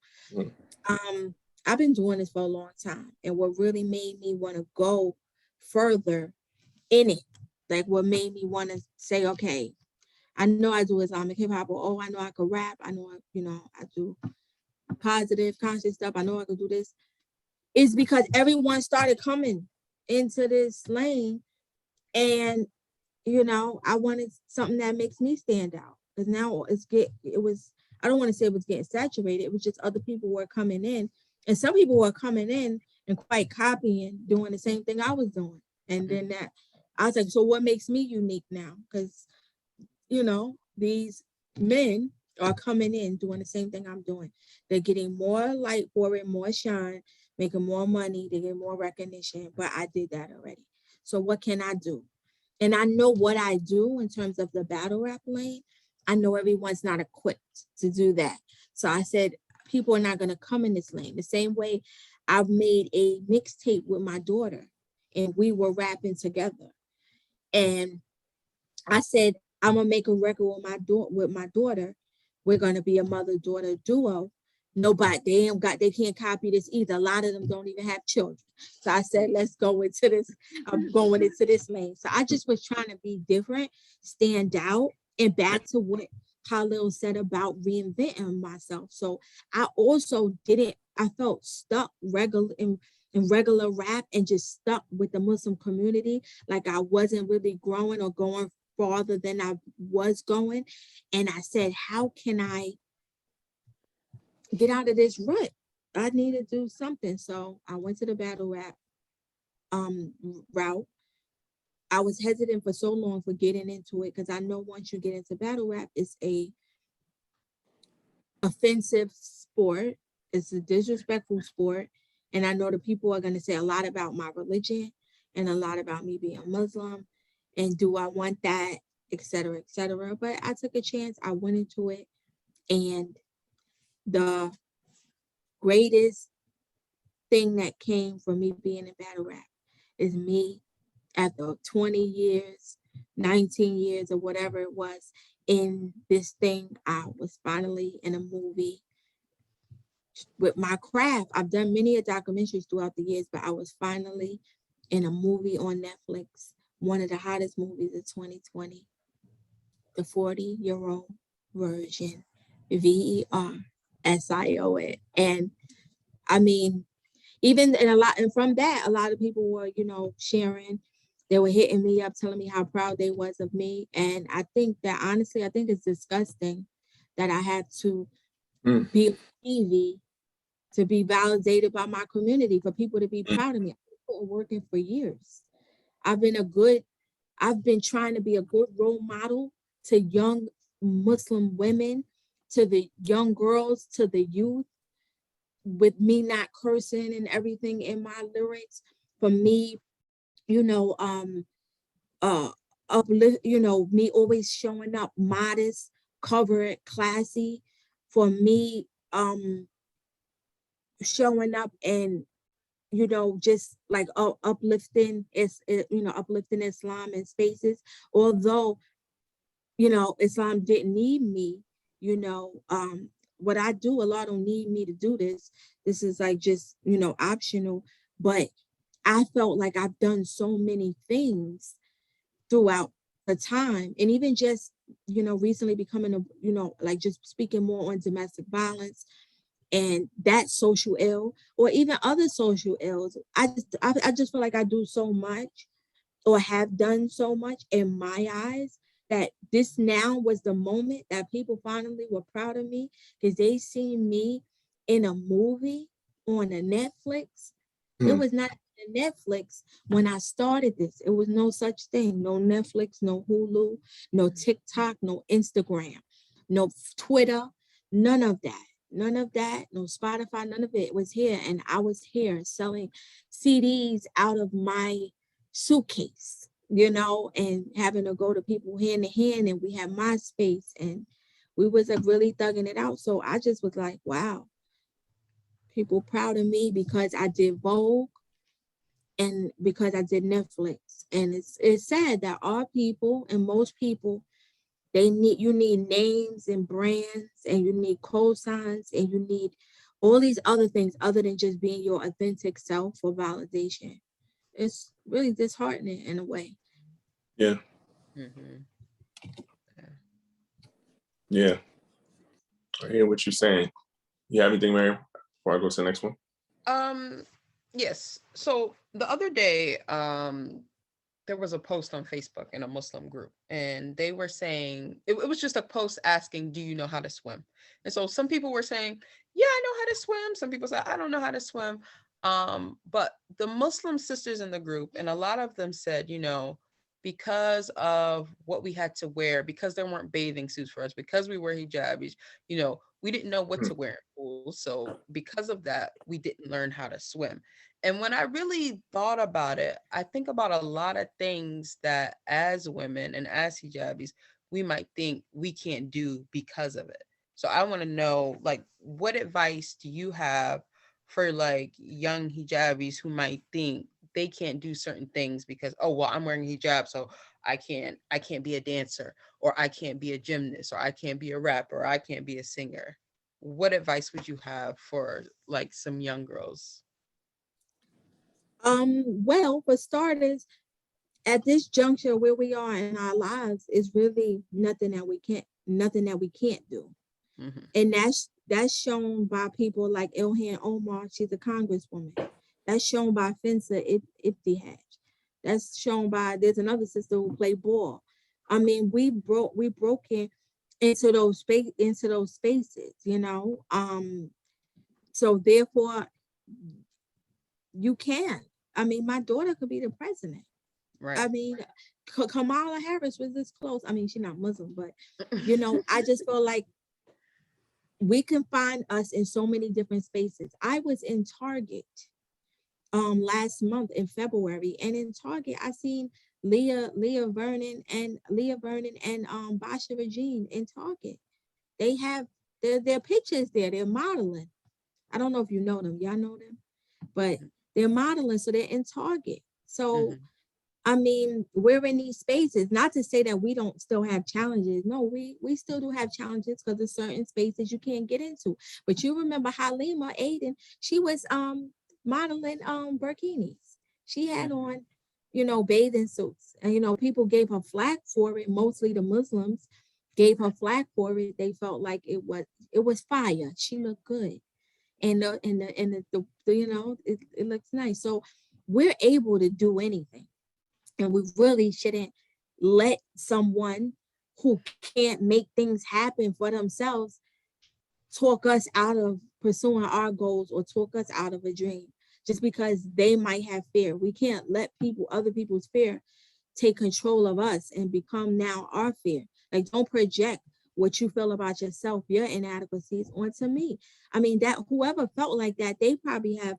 I've been doing this for a long time. And what really made me want to go further in it, like what made me want to say, okay, I know I do Islamic hip hop, or oh, I know I could rap. I know, you know, I do positive, conscious stuff. I know I could do this. Is because everyone started coming into this lane, and you know, I wanted something that makes me stand out, because now I don't want to say it was getting saturated, it was just other people were coming in, and some people were coming in and quite copying, doing the same thing I was doing. And then that, I was like, so what makes me unique now? Because, you know, these men are coming in doing the same thing I'm doing. They're getting more light for it, more shine, making more money, they get more recognition, but I did that already. So what can I do? And I know what I do in terms of the battle rap lane. I know everyone's not equipped to do that. So I said, people are not going to come in this lane. The same way I've made a mixtape with my daughter, and we were rapping together. And I said, I'm gonna make a record with my daughter. We're gonna be a mother-daughter duo. Nobody, they can't copy this either. A lot of them don't even have children. So I said, let's go into this. I'm going into this lane. So I just was trying to be different, stand out, and back to what Khalil said about reinventing myself. So I also I felt stuck in regular rap, and just stuck with the Muslim community. Like I wasn't really growing or going farther than I was going. And I said, how can I get out of this rut? I need to do something. So I went to the battle rap route. I was hesitant for so long for getting into it, because I know once you get into battle rap, it's a offensive sport. It's a disrespectful sport. And I know the people are going to say a lot about my religion and a lot about me being Muslim. And do I want that, et cetera, et cetera. But I took a chance. I went into it. And the greatest thing that came from me being in battle rap is me, after 20 years, 19 years, or whatever it was, in this thing, I was finally in a movie with my craft. I've done many documentaries throughout the years, but I was finally in a movie on Netflix, one of the hottest movies of 2020, the 40-year-old version, VERSION. And I mean, and from that, a lot of people were, you know, sharing. They were hitting me up, telling me how proud they was of me. And I think that, honestly, I think it's disgusting that I had to be on TV to be validated by my community, for people to be proud of me. I've been working for years. I've been trying to be a good role model to young Muslim women, to the young girls, to the youth, with me not cursing and everything in my lyrics. For me, you know, uplift, you know, me always showing up modest, covered, classy. for me showing up and just like uplifting uplifting Islam in spaces, although Islam didn't need me, what I do, Allah don't need me to do this. This is like just optional. But I felt like I've done so many things throughout the time, and even just recently becoming like just speaking more on domestic violence and that social ill, or even other social ills. I just feel like I do so much, or have done so much in my eyes, that this now was the moment that people finally were proud of me, because they seen me in a movie on a Netflix. It was not a Netflix when I started this. It was no such thing. No Netflix, no Hulu, no TikTok, no Instagram, no Twitter, none of that. None of that, no Spotify, none of it was here. And I was here selling CDs out of my suitcase, and having to go to people hand to hand. And we had MySpace, and we was like really thugging it out. So I just was like, wow, people proud of me because I did Vogue and because I did Netflix. And it's sad that our people and most people, you need names and brands, and you need cosigns, and you need all these other things other than just being your authentic self for validation. It's really disheartening in a way. Yeah. Yeah. I hear what you're saying. You have anything, Miriam, before I go to the next one? Yes. So the other day, there was a post on Facebook in a Muslim group, and they were saying, it was just a post asking, do you know how to swim? And so some people were saying, yeah, I know how to swim. Some people said, I don't know how to swim. But the Muslim sisters in the group, and a lot of them said, because of what we had to wear, because there weren't bathing suits for us, because we were hijabis, we didn't know what to wear in pools. So because of that, we didn't learn how to swim. And when I really thought about it, I think about a lot of things that as women and as hijabis, we might think we can't do because of it. So I want to know, like, what advice do you have for like young hijabis who might think they can't do certain things because, oh, well, I'm wearing a hijab, so I can't be a dancer, or I can't be a gymnast, or I can't be a rapper, or I can't be a singer. What advice would you have for like some young girls? Well, for starters, at this juncture where we are in our lives, is really nothing that we can't do. And that's shown by people like Ilhan Omar. She's a congresswoman. That's shown by Fencer Ibtihaj. That's shown by, there's another sister who played ball. I mean, we broken into those spaces, so therefore you can. I mean, my daughter could be the president. Right. I mean, Kamala Harris was this close. I mean, she's not Muslim, but I just feel like we can find us in so many different spaces. I was in Target last month in February, and in Target I seen Leah Vernon and Basha Regine in Target. They have their pictures there. They're modeling. I don't know if you know them. Y'all know them, but they're modeling, so they're in Target. So I mean, we're in these spaces, not to say that we don't still have challenges. No, we still do have challenges, because there's certain spaces you can't get into. But you remember Halima Aiden, she was modeling bikinis. She had on, bathing suits. And people gave her flack for it. Mostly the Muslims gave her flack for it. They felt like it was fire. She looked good. And it looks nice. So we're able to do anything. And we really shouldn't let someone who can't make things happen for themselves talk us out of pursuing our goals, or talk us out of a dream just because they might have fear. We can't let other people's fear take control of us and become now our fear. Like, don't project what you feel about yourself, your inadequacies, onto me. I mean, that whoever felt like that, they probably have,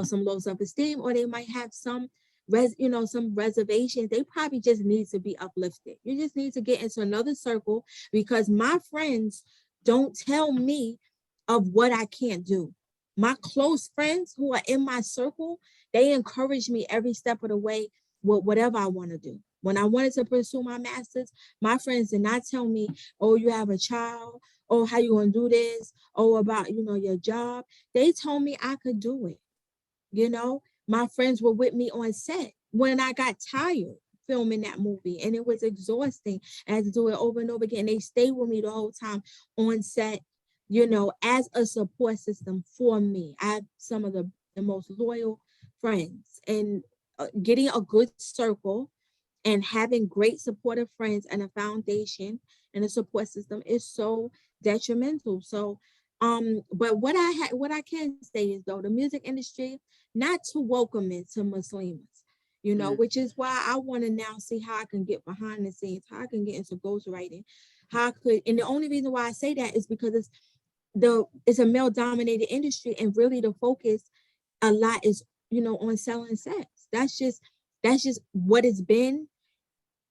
some low self-esteem, or they might have some reservations. They probably just need to be uplifted. You just need to get into another circle, because my friends Don't tell me of what I can't do. My close friends who are in my circle, they encourage me every step of the way with whatever I want to do. When I wanted to pursue my master's, my friends did not tell me, oh, you have a child, oh, how you gonna do this, oh, about, your job. They told me I could do it. My friends were with me on set when I got tired filming that movie, and it was exhausting. I had to do it over and over again. They stayed with me the whole time on set, as a support system for me. I have some of the most loyal friends, and getting a good circle and having great supportive friends and a foundation and a support system is so detrimental. So but what I can say is, though, the music industry not to welcome it to Muslims, which is why I want to now see how I can get behind the scenes, how I can get into ghostwriting, how I could. And the only reason why I say that is because it's a male dominated industry, and really the focus a lot is on selling sex. That's just what it's been.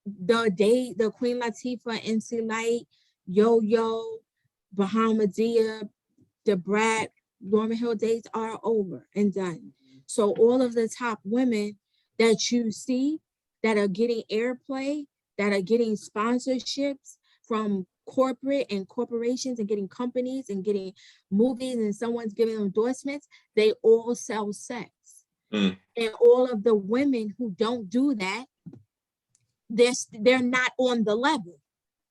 The Queen Latifah, MC Light, Yo Yo, Bahamadia, the Brat, Lauren Hill days are over and done. So all of the top women that you see that are getting airplay, that are getting sponsorships from corporate and corporations and getting companies and getting movies, and someone's giving them endorsements, they all sell sex. Mm. And all of the women who don't do that, they're not on the level.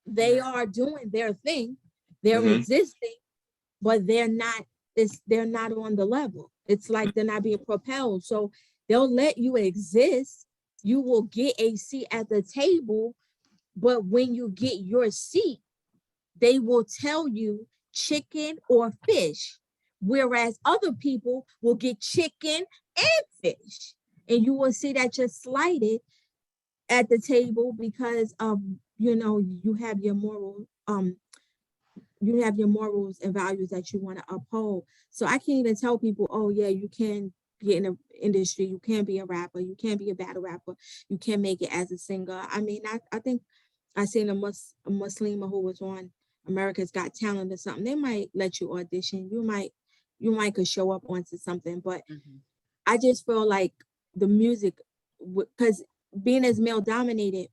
They are doing their thing, they're existing, but they're not on the level. It's like they're not being propelled. So they'll let you exist. You will get a seat at the table, but when you get your seat, they will tell you chicken or fish, whereas other people will get chicken and fish. And you will see that you're slighted at the table because of you have your morals and values that you want to uphold. So I can't even tell people, oh yeah, you can get in the industry, you can be a rapper, you can be a battle rapper, you can make it as a singer. I mean, I think I seen a Muslima who was on America's Got Talent or something. They might let you audition. You might could show up onto something, but I just feel like the music, because being as male dominated,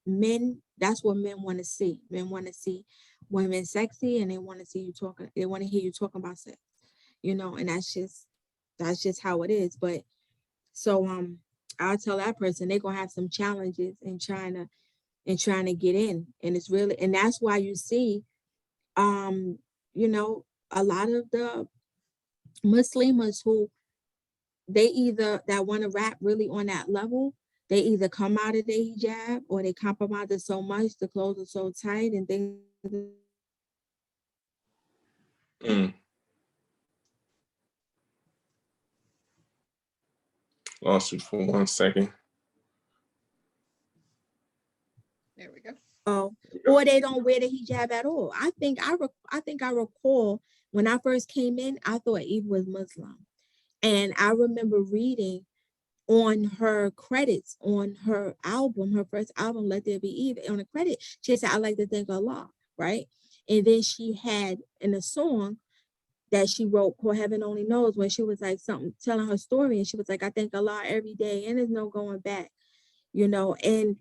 that's what men want to see. Men want to see women sexy, and they want to see you talking. They want to hear you talking about sex, and that's just how it is. But so I'll tell that person they're gonna have some challenges in trying to get in, and it's really, and that's why you see, a lot of the Muslims who they either that want to rap really on that level, they either come out of their hijab or they compromise it so much, the clothes are so tight and things. Lost you for 1 second. There we go. Oh, or they don't wear the hijab at all. I think I recall when I first came in, I thought Eve was Muslim, and I remember reading on her credits on her album, her first album, Let There Be Eve, on the credit, she said, I like to thank Allah, right? And then she had in a song that she wrote called Heaven Only Knows, when she was like something telling her story, and she was like, I thank Allah every day and there's no going back, and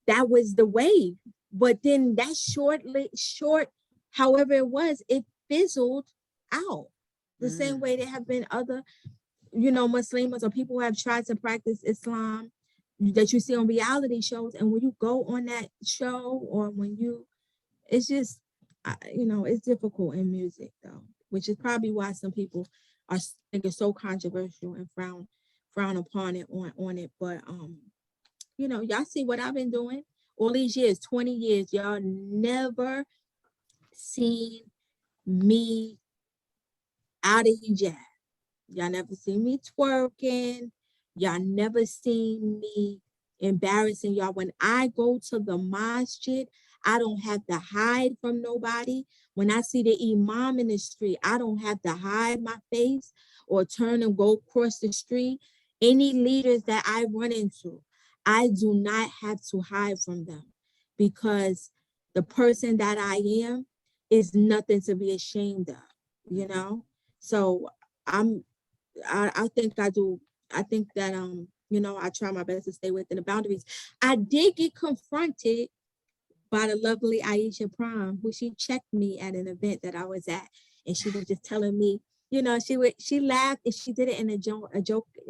that was the wave. But then that short, however it was, it fizzled out. The same way there have been other Muslims or people who have tried to practice Islam that you see on reality shows, and when you go on that show, or it's just it's difficult in music, though, which is probably why some people think it's so controversial and frown upon it on it. But y'all see what I've been doing all these years, 20 years. Y'all never seen me out of hijab. Y'all never seen me twerking. Y'all never seen me embarrassing y'all. When I go to the masjid, I don't have to hide from nobody. When I see the imam in the street, I don't have to hide my face or turn and go across the street. Any leaders that I run into, I do not have to hide from them, because the person that I am is nothing to be ashamed of, you know? So I think I do. I think that, I try my best to stay within the boundaries. I did get confronted by the lovely Aisha Prom, who she checked me at an event that I was at, and she was just telling me, she laughed and she did it in a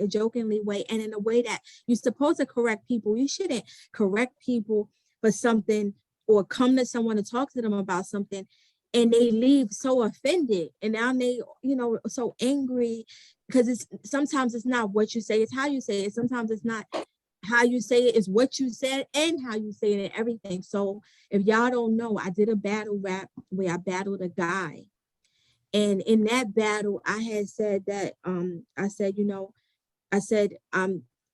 jokingly way, and in a way that you're supposed to correct people. You shouldn't correct people for something or come to someone to talk to them about something, and they leave so offended, and now they, so angry because sometimes it's not what you say, it's how you say it. Sometimes it's not how you say it, is what you said and how you say it and everything. So if y'all don't know, I did a battle rap where I battled a guy. And in that battle, I had said that, I'm,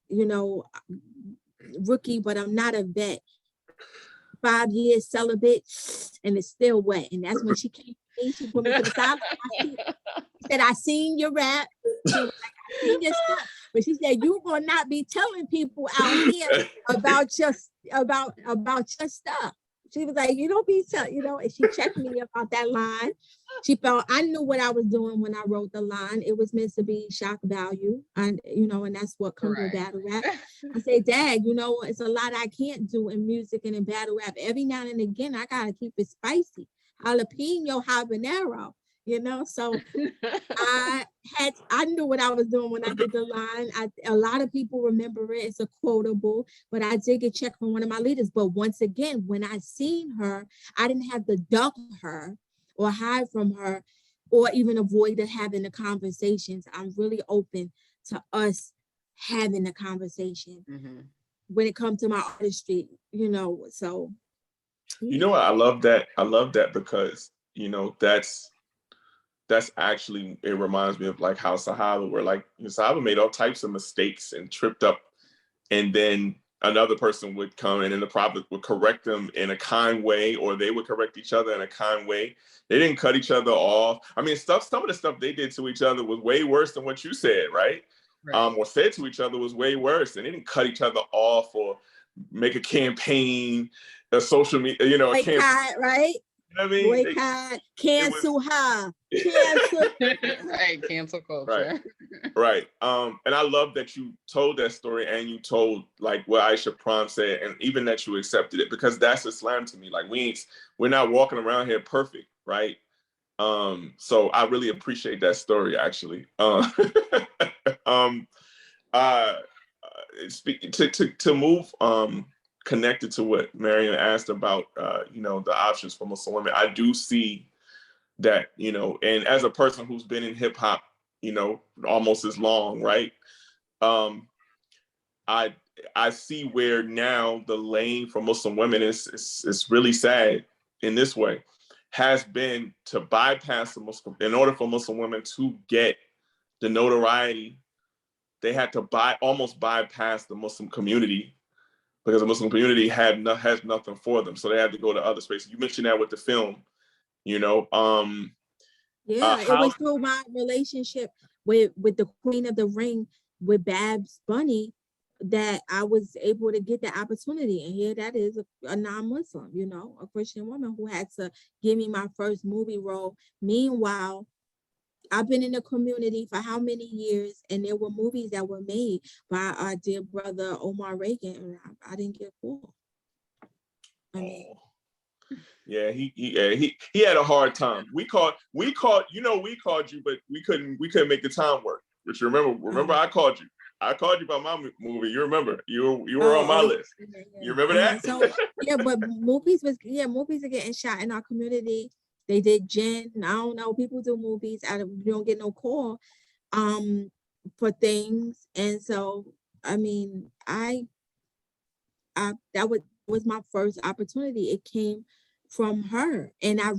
you know, rookie, but I'm not a vet. 5 years celibate, and it's still wet. And that's when she came to me, she put me to the side. She said, I seen your rap. She was like, I seen your stuff. But she said, you will not be telling people out here about about your stuff. She was like, you don't be telling, and she checked me about that line. She felt I knew what I was doing when I wrote the line. It was meant to be shock value. And and that's what comes with battle rap. I say, Dad, it's a lot I can't do in music and in battle rap. Every now and again, I gotta keep it spicy. Jalapeno habanero. So I knew what I was doing when I did the line. A lot of people remember it. It's a quotable, but I did get checked from one of my leaders. But once again, when I seen her, I didn't have to duck her or hide from her or even avoid having the conversations. I'm really open to us having the conversation when it comes to my artistry, so. What? I love that. I love that because, that's actually, it reminds me of like how Sahaba were like, Sahaba made all types of mistakes and tripped up, and then another person would come in and the prophet would correct them in a kind way, or they would correct each other in a kind way. They didn't cut each other off. I mean, some of the stuff they did to each other was way worse than what you said, right? Or said to each other was way worse, and they didn't cut each other off or make a campaign, a social media, a campaign, right? You know what I mean? Boycott, cancel her. Cancel. Right, cancel culture. Right. And I love that you told that story and you told like what Aisha Prom said, and even that you accepted it, because that's Islam to me. Like we're not walking around here perfect, right? So I really appreciate that story actually. Speaking to move connected to what Marion asked about, the options for Muslim women, I do see that, and as a person who's been in hip hop, almost as long, right? I see where now the lane for Muslim women is really sad in this way, has been to bypass the Muslim, in order for Muslim women to get the notoriety, they had to almost bypass the Muslim community, because the Muslim community has nothing for them. So they had to go to other spaces. You mentioned that with the film, it was through my relationship with the Queen of the Ring, with Babs Bunny, that I was able to get the opportunity. And here that is a non-Muslim, a Christian woman who had to give me my first movie role. Meanwhile, I've been in the community for how many years, and there were movies that were made by our dear brother Omar Reagan, and I didn't get called. I mean, yeah, he had a hard time. We called you, but we couldn't make the time work. But you remember I called you. I called you about my movie. You remember? You were on my list. Yeah. You remember that? So but movies are getting shot in our community. They did Jen. I don't know. People do movies. You don't get no call for things. And so, I mean, that was my first opportunity. It came from her. And I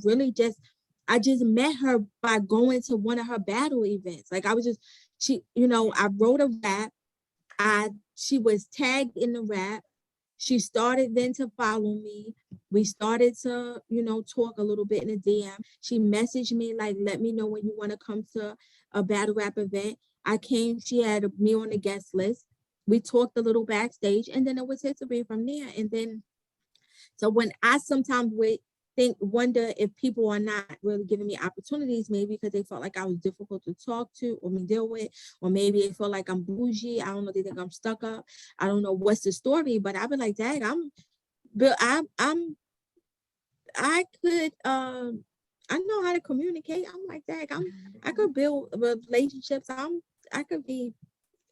just met her by going to one of her battle events. Like I wrote a rap. She was tagged in the rap. She started then to follow me. We started to, talk a little bit in a DM. She messaged me like, let me know when you want to come to a battle rap event. I came, she had me on the guest list. We talked a little backstage, and then it was history from there. And then, so when I sometimes wonder if people are not really giving me opportunities, maybe because they felt like I was difficult to talk to or deal with, or maybe they feel like I'm bougie. I don't know. They think I'm stuck up. I don't know what's the story, but I've been like, dang, I could, I know how to communicate. I'm like, dang, I could build relationships. I could be,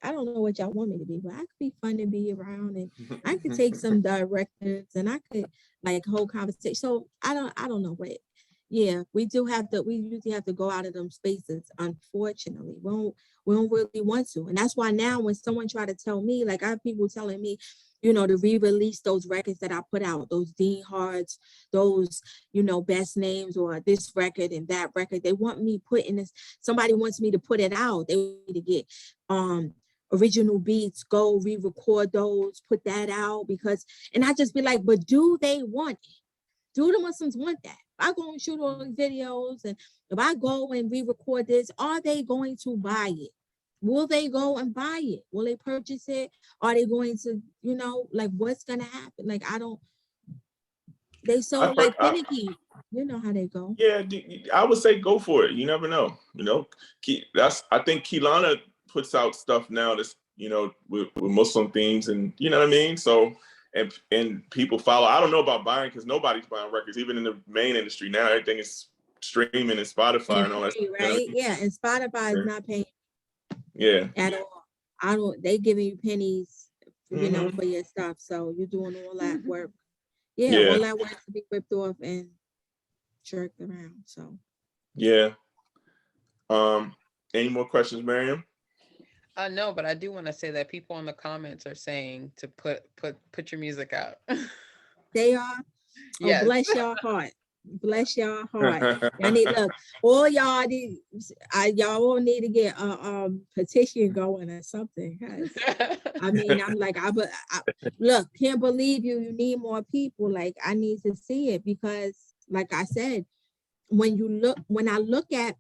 I don't know what y'all want me to be, but I could be fun to be around, and I could take some directives, and I could like hold conversation. So I don't know what. Yeah, we usually have to go out of them spaces. Unfortunately, we don't really want to, and that's why now when someone try to tell me, like I have people telling me, to re-release those records that I put out, those Dean Hards, those, best names, or this record and that record. They want me putting this. Somebody wants me to put it out. They want me to get original beats, go re-record those, put that out, and I just be like, but do they want it? Do the Muslims want that? If I go and shoot all these videos, and if I go and re-record this, are they going to buy it? Will they go and buy it? Will they purchase it? Are they going to, like what's gonna happen? Like they so like finicky. You know how they go. Yeah, I would say go for it. You never know. I think Keelana puts out stuff now that's with Muslim themes, and you know what I mean. So and people follow. I don't know about buying because nobody's buying records, even in the main industry now. Everything is streaming and Spotify and all that. Right? Yeah, and Spotify is not paying. Yeah. At all. They giving you pennies, for your stuff. So you're doing all that work. Yeah, all that work to be ripped off and jerked around. So. Yeah. Any more questions, Miriam? No, but I do want to say that people in the comments are saying to put your music out. They are? Yes. Oh, bless your heart. Bless your heart. I need look. All y'all need. Y'all all need to get a petition going or something. I mean, I'm like, I look. Can't believe you. You need more people. Like, I need to see it because, like I said, when I look at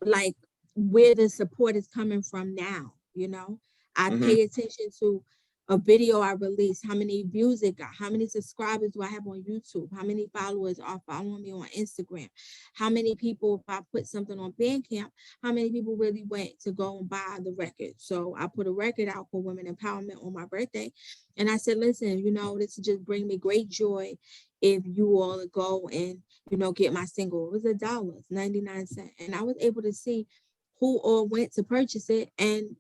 like where the support is coming from now, I pay attention to a video I released, how many views it got, how many subscribers do I have on YouTube, how many followers are following me on Instagram, how many people, if I put something on Bandcamp, how many people really went to go and buy the record. So I put a record out for women empowerment on my birthday, and I said, listen, this just bring me great joy if you all go and get my single. It was $1.99, and I was able to see who all went to purchase it, and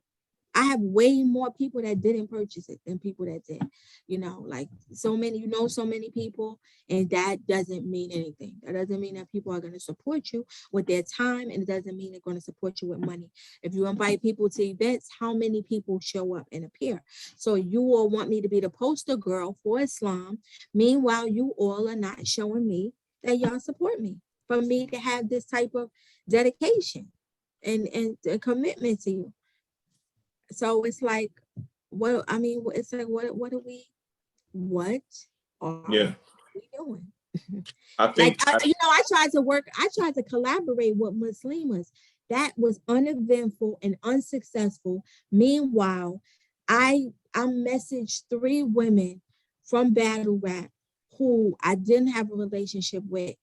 I have way more people that didn't purchase it than people that did. Like so many, so many people, and that doesn't mean anything. That doesn't mean that people are going to support you with their time, and it doesn't mean they're going to support you with money. If you invite people to events, how many people show up and appear? So you all want me to be the poster girl for Islam. Meanwhile, you all are not showing me that y'all support me, for me to have this type of dedication and commitment to you. So it's like, it's like, what are we doing? I think I tried to collaborate with Muslimas. That was uneventful and unsuccessful. Meanwhile, I messaged 3 women from battle rap who I didn't have a relationship with,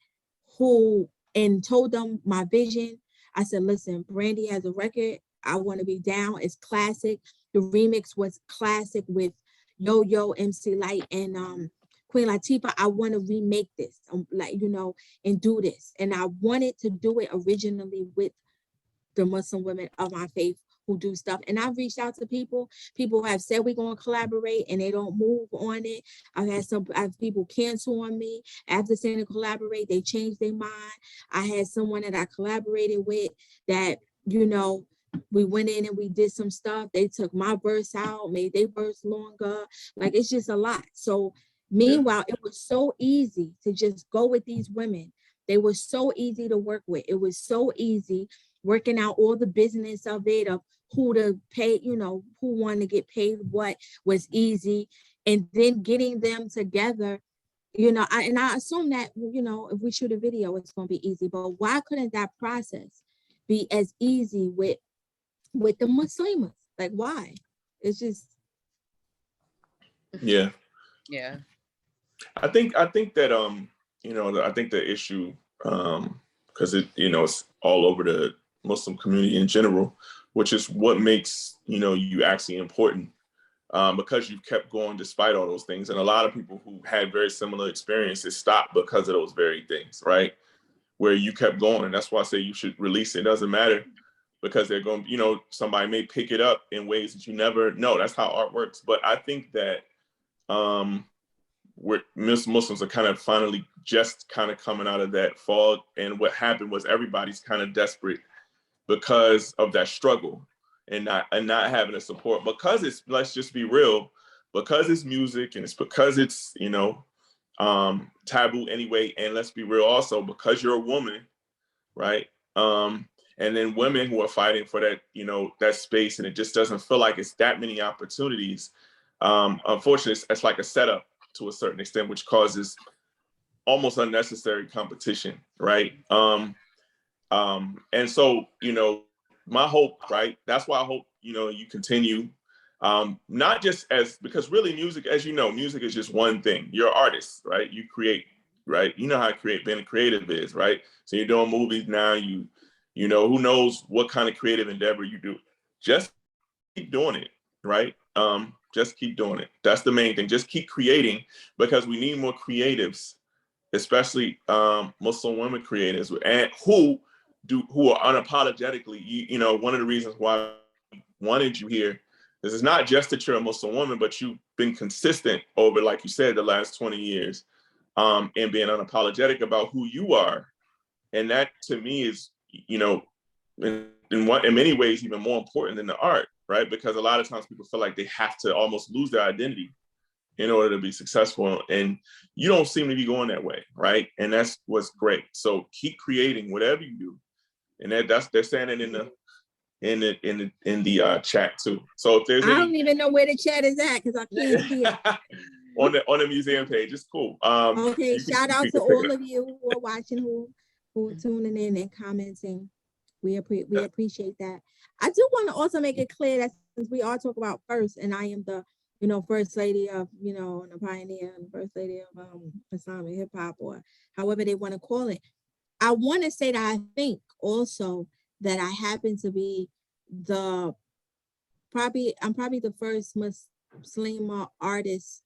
and told them my vision. I said, listen, Brandy has a record. I Want to Be Down. It's classic. The remix was classic with Yo-Yo, MC Light, and Queen Latifah. I want to remake this, and do this. And I wanted to do it originally with the Muslim women of my faith who do stuff. And I've reached out to people. People have said we're going to collaborate, and they don't move on it. I have people cancel on me after saying to collaborate. They changed their mind. I had someone that I collaborated with that, we went in and we did some stuff. They took my verse out, made their verse longer. Like, it's just a lot. So meanwhile, it was so easy to just go with these women. They were so easy to work with. It was so easy working out all the business of it, of who to pay, who wanted to get paid what was easy. And then getting them together, I assume that, if we shoot a video, it's going to be easy. But why couldn't that process be as easy with the Muslims? Like, why? It's just. Yeah. Yeah. I think that I think the issue, because it's all over the Muslim community in general, which is what makes you actually important, because you've kept going despite all those things. And a lot of people who had very similar experiences stopped because of those very things, right? Where you kept going. And that's why I say you should release it. It doesn't matter, because they're going, somebody may pick it up in ways that you never know. That's how art works. But I think that Muslims are kind of finally just kind of coming out of that fog. And what happened was everybody's kind of desperate because of that struggle, and not having a support, because it's, let's just be real, because it's music, and it's because it's taboo anyway. And let's be real also, because you're a woman, right? And then women who are fighting for that, that space, and it just doesn't feel like it's that many opportunities. Unfortunately, it's like a setup to a certain extent, which causes almost unnecessary competition, right? And so, my hope, right? That's why I hope, you continue, not just because really music, as you know, music is just one thing. You're an artist, right? You create, right? You know how being a creative is, right? So you're doing movies now, who knows what kind of creative endeavor you do. Just keep doing it, right? Just keep doing it. That's the main thing. Just keep creating, because we need more creatives, especially Muslim women creators, and who are unapologetically, one of the reasons why I wanted you here, this is not just that you're a Muslim woman, but you've been consistent over, like you said, the last 20 years, and being unapologetic about who you are. And that to me is, in many ways even more important than the art, right? Because a lot of times people feel like they have to almost lose their identity in order to be successful, and you don't seem to be going that way, right? And that's what's great. So keep creating whatever you do, and they're saying it in the chat too. So if there's I don't even know where the chat is at because I can't see it. on the museum page, it's cool. Okay, shout out to all of you who are watching, who are tuning in and commenting. We appreciate that. I do want to also make it clear that since we all talk about first, and I am the first lady of and the pioneer and first lady of Islamic hip hop, or however they want to call it. I want to say that I think also that I happen to be I'm probably the first Muslim artist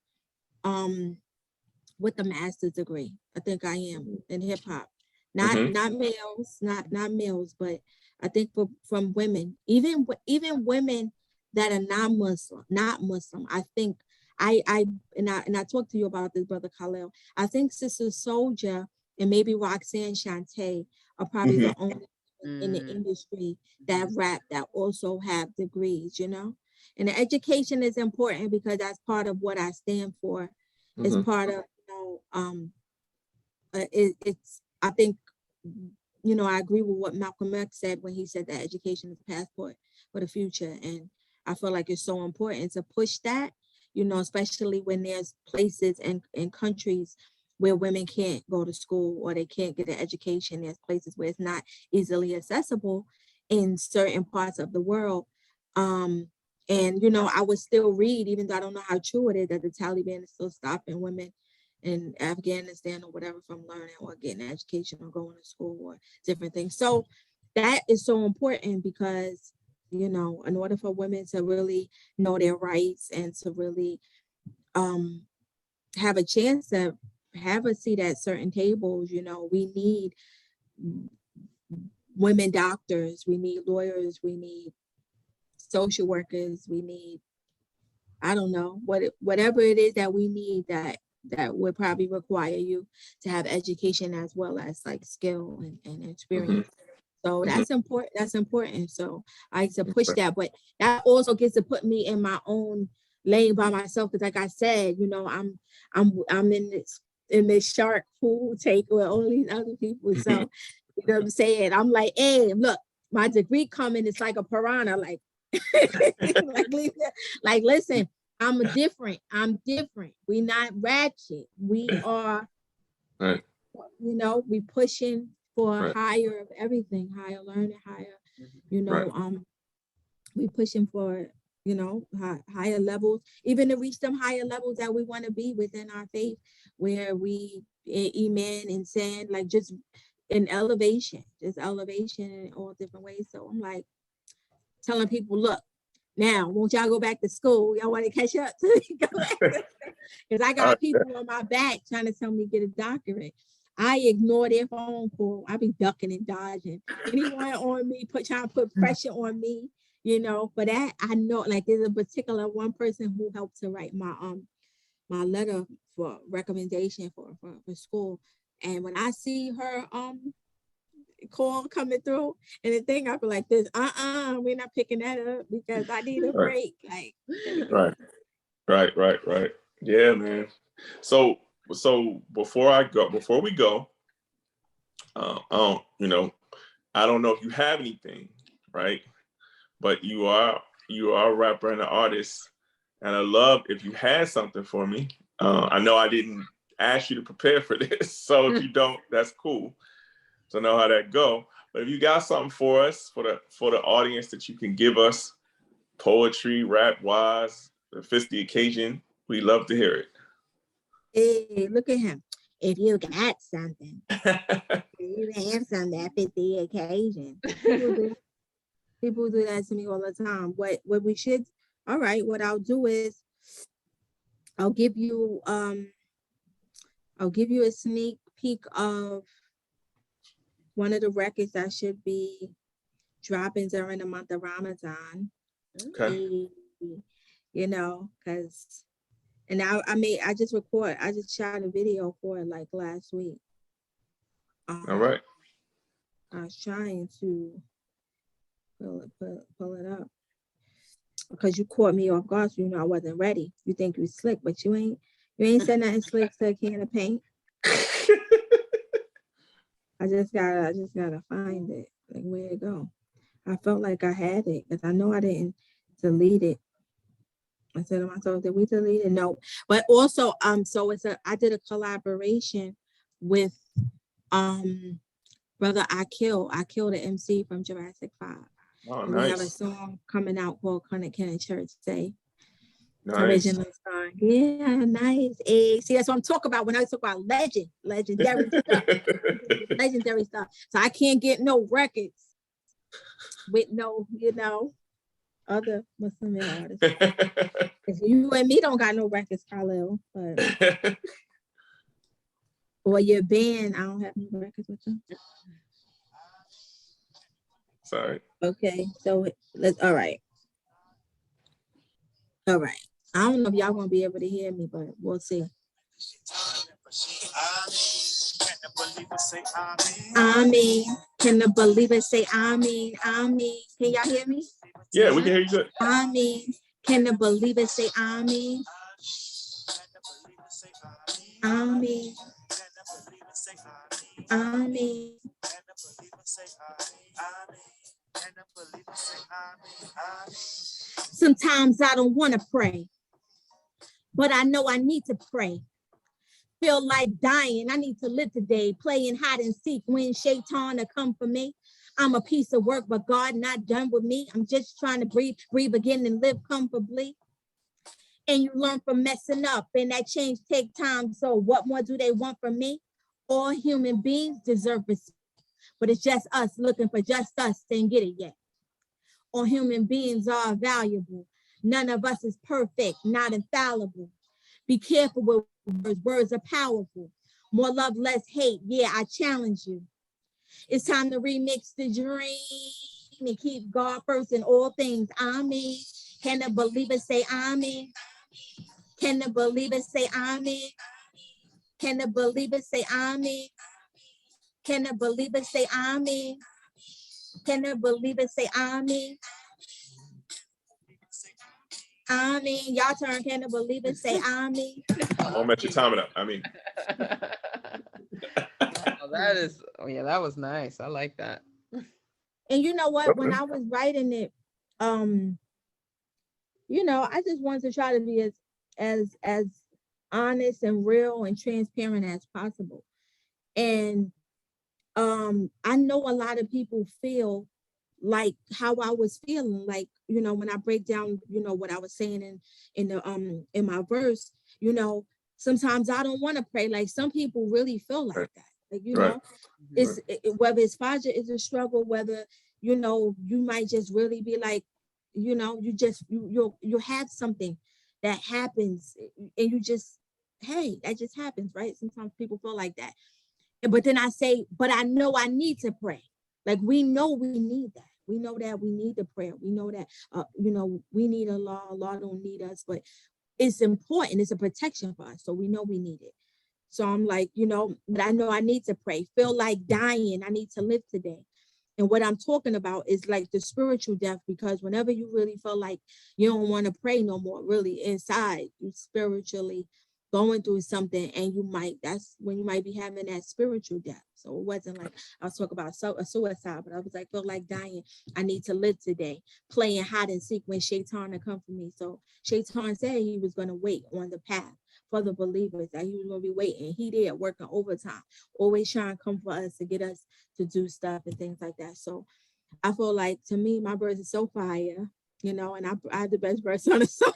with a master's degree. I think I am in hip hop. Not males, but I think from women, even women that are not Muslim. I think I talked to you about this, Brother Khalil. I think Sister Soldier and maybe Roxanne Shante are probably the only in the industry that rap that also have degrees, And the education is important because that's part of what I stand for. It's part of, it's, I think, I agree with what Malcolm X said when he said that education is a passport for the future. And I feel like it's so important to push that, especially when there's places and countries where women can't go to school or they can't get an education. There's places where it's not easily accessible in certain parts of the world. And, I would still read, even though I don't know how true it is, that the Taliban is still stopping women in Afghanistan or whatever from learning or getting an education or going to school or different things. So that is so important because, in order for women to really know their rights and to really have a chance to have a seat at certain tables, we need women doctors, we need lawyers, we need social workers, we need, I don't know, whatever it is that we need that would probably require you to have education as well as like skill and experience. So that's important. That's important. So I like to push that, but that also gets to put me in my own lane by myself. Because like I said, I'm in this shark pool take with all these other people. So you know what I'm saying? I'm like, hey, look, my degree coming, it's like a piranha, like, like listen, I'm different. We not ratchet. We are, right. We pushing for higher of everything, higher learning, higher, we pushing for, you know, higher levels, even to reach them higher levels that we want to be within our faith, where we amen and saying like just in elevation, just elevation in all different ways. So I'm like telling people, look, now won't y'all go back to school? Y'all want to catch up to go back? Because I got people on my back trying to tell me to get a doctorate. I ignore their phone call. I be ducking and dodging. Anyone on me trying to put pressure on me, you know. But that I know, like there's a particular one person who helped to write my letter for recommendation for school. And when I see her call coming through and the thing, I be like this, we're not picking that up because I need a break. Like right. Yeah, man. So before we go, you know, I don't know if you have anything, right? But you are a rapper and an artist, and I love if you had something for me. I know I didn't ask you to prepare for this, so if you don't, that's cool. So I know how that go. But if you got something for us, for the audience that you can give us, poetry, rap wise, if it's the occasion, we love to hear it. Hey, look at him. If you got something, you have something that fits the occasion. People do that to me all the time. What we should, all right, what I'll do is I'll give you a sneak peek of one of the records that should be dropping during the month of Ramadan. Okay. You know, because and I just shot a video for it like last week. All right. I was trying to pull it up because you caught me off guard, so you know I wasn't ready. You think you slick, but you ain't said nothing slick to a can of paint. I just gotta find it. Like where it go? I felt like I had it because I know I didn't delete it. I said to myself, did we delete it? No. But also, so I did a collaboration with brother I Killed the MC from Jurassic 5. Oh, and nice. We have a song coming out called Connect Ken Church Day. Nice. Original song. Yeah, nice. Hey, see, that's what I'm talking about when I talk about legendary stuff. Legendary stuff. So I can't get no records with no, you know, other Muslim artists. You and me don't got no records, Khalil. But or your band, I don't have no records with them. Sorry. Okay, so let's all right. All right. I don't know if y'all gonna be able to hear me, but we'll see. Amen. Can the believer say amen? Amen. Can y'all hear me? Yeah, we can hear you good. Amen. Can the believer say amen? Amen. Amen. Sometimes I don't want to pray, but I know I need to pray. Feel like dying. I need to live today, playing hide and seek when Shaitan to come for me. I'm a piece of work, but God not done with me. I'm just trying to breathe again and live comfortably. And you learn from messing up, and that change take time. So what more do they want from me? All human beings deserve respect, but it's just us looking for just us, didn't get it yet. All human beings are valuable. None of us is perfect, not infallible. Be careful with words. Words are powerful. More love, less hate. Yeah, I challenge you. It's time to remix the dream and keep God first in all things. Amen. Can the believer say amen? Can the believer say amen? Can the believer say amen? Can the believer say amen? Can the believer say amen? Amen. Y'all turn. Can the believer say amen? I won't let your time up. I mean. That was nice. I like that. And you know what? When I was writing it, you know, I just wanted to try to be as honest and real and transparent as possible. And I know a lot of people feel like how I was feeling, like, you know, when I break down, you know, what I was saying in my verse, you know, sometimes I don't want to pray. Like some people really feel like Right. that. Like, you Right. know, whether it's Faja is a struggle, whether, you know, you might just really be like, you know, you have something that happens and you just, hey, that just happens, right? Sometimes people feel like that. But then I say, but I know I need to pray. Like we know we need that. We know that we need the prayer. We know that, you know, we need a law. Allah don't need us, but it's important. It's a protection for us. So we know we need it. So I'm like, you know, but I know I need to pray. Feel like dying. I need to live today. And what I'm talking about is like the spiritual death, because whenever you really feel like you don't want to pray no more, really inside, you spiritually going through something, and that's when you might be having that spiritual death. So it wasn't like I was talking about a suicide, but I was like, feel like dying. I need to live today, playing hide and seek when Shaitan had come for me. So Shaitan said he was going to wait on the path for the believers, that he was going to be waiting. He did, working overtime, always trying to come for us to get us to do stuff and things like that. So I feel like, to me, my verse is so fire, you know, and I have the best verse on the song.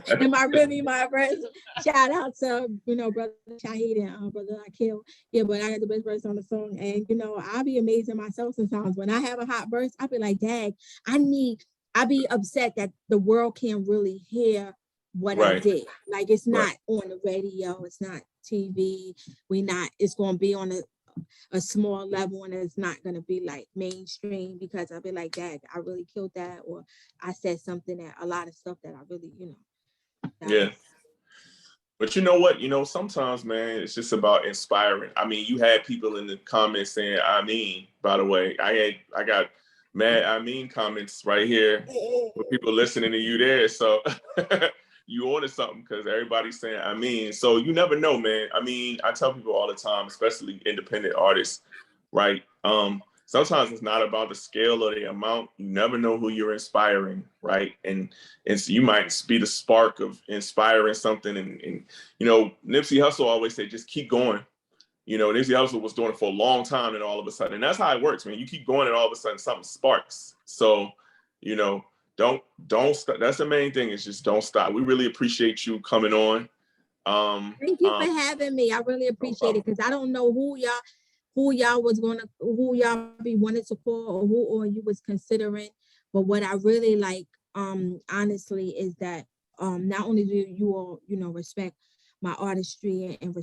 Am I really my verse? Shout out to, you know, brother Shahid and brother Akil. Yeah, but I got the best verse on the song. And, you know, I'll be amazing myself sometimes. When I have a hot verse, I'll be like, dang, I be upset that the world can't really hear what I Right. did. Like it's not Right. on the radio, it's not TV. It's gonna be on a small level, and it's not gonna be like mainstream, because I'll be like, dad, I really killed that, or I said something, that a lot of stuff that I really, you know. Yeah. But you know what? You know, sometimes, man, it's just about inspiring. I mean, you had people in the comments saying, I mean, by the way, I got mad I mean comments right here with people listening to you there. So you ordered something, because everybody's saying, I mean. So you never know, man. I mean, I tell people all the time, especially independent artists, right? Sometimes it's not about the scale or the amount. You never know who you're inspiring, right? And so you might be the spark of inspiring something. And you know, Nipsey Hussle always say, just keep going. You know, Nipsey Hussle was doing it for a long time, and all of a sudden, and that's how it works, man. You keep going, and all of a sudden, something sparks. So, you know, don't stop. That's the main thing, is just don't stop. We really appreciate you coming on. Thank you for having me. I really appreciate it, because I don't know who y'all be wanting to call, or you was considering. But what I really like, honestly, is that not only do you all, you know, respect my artistry and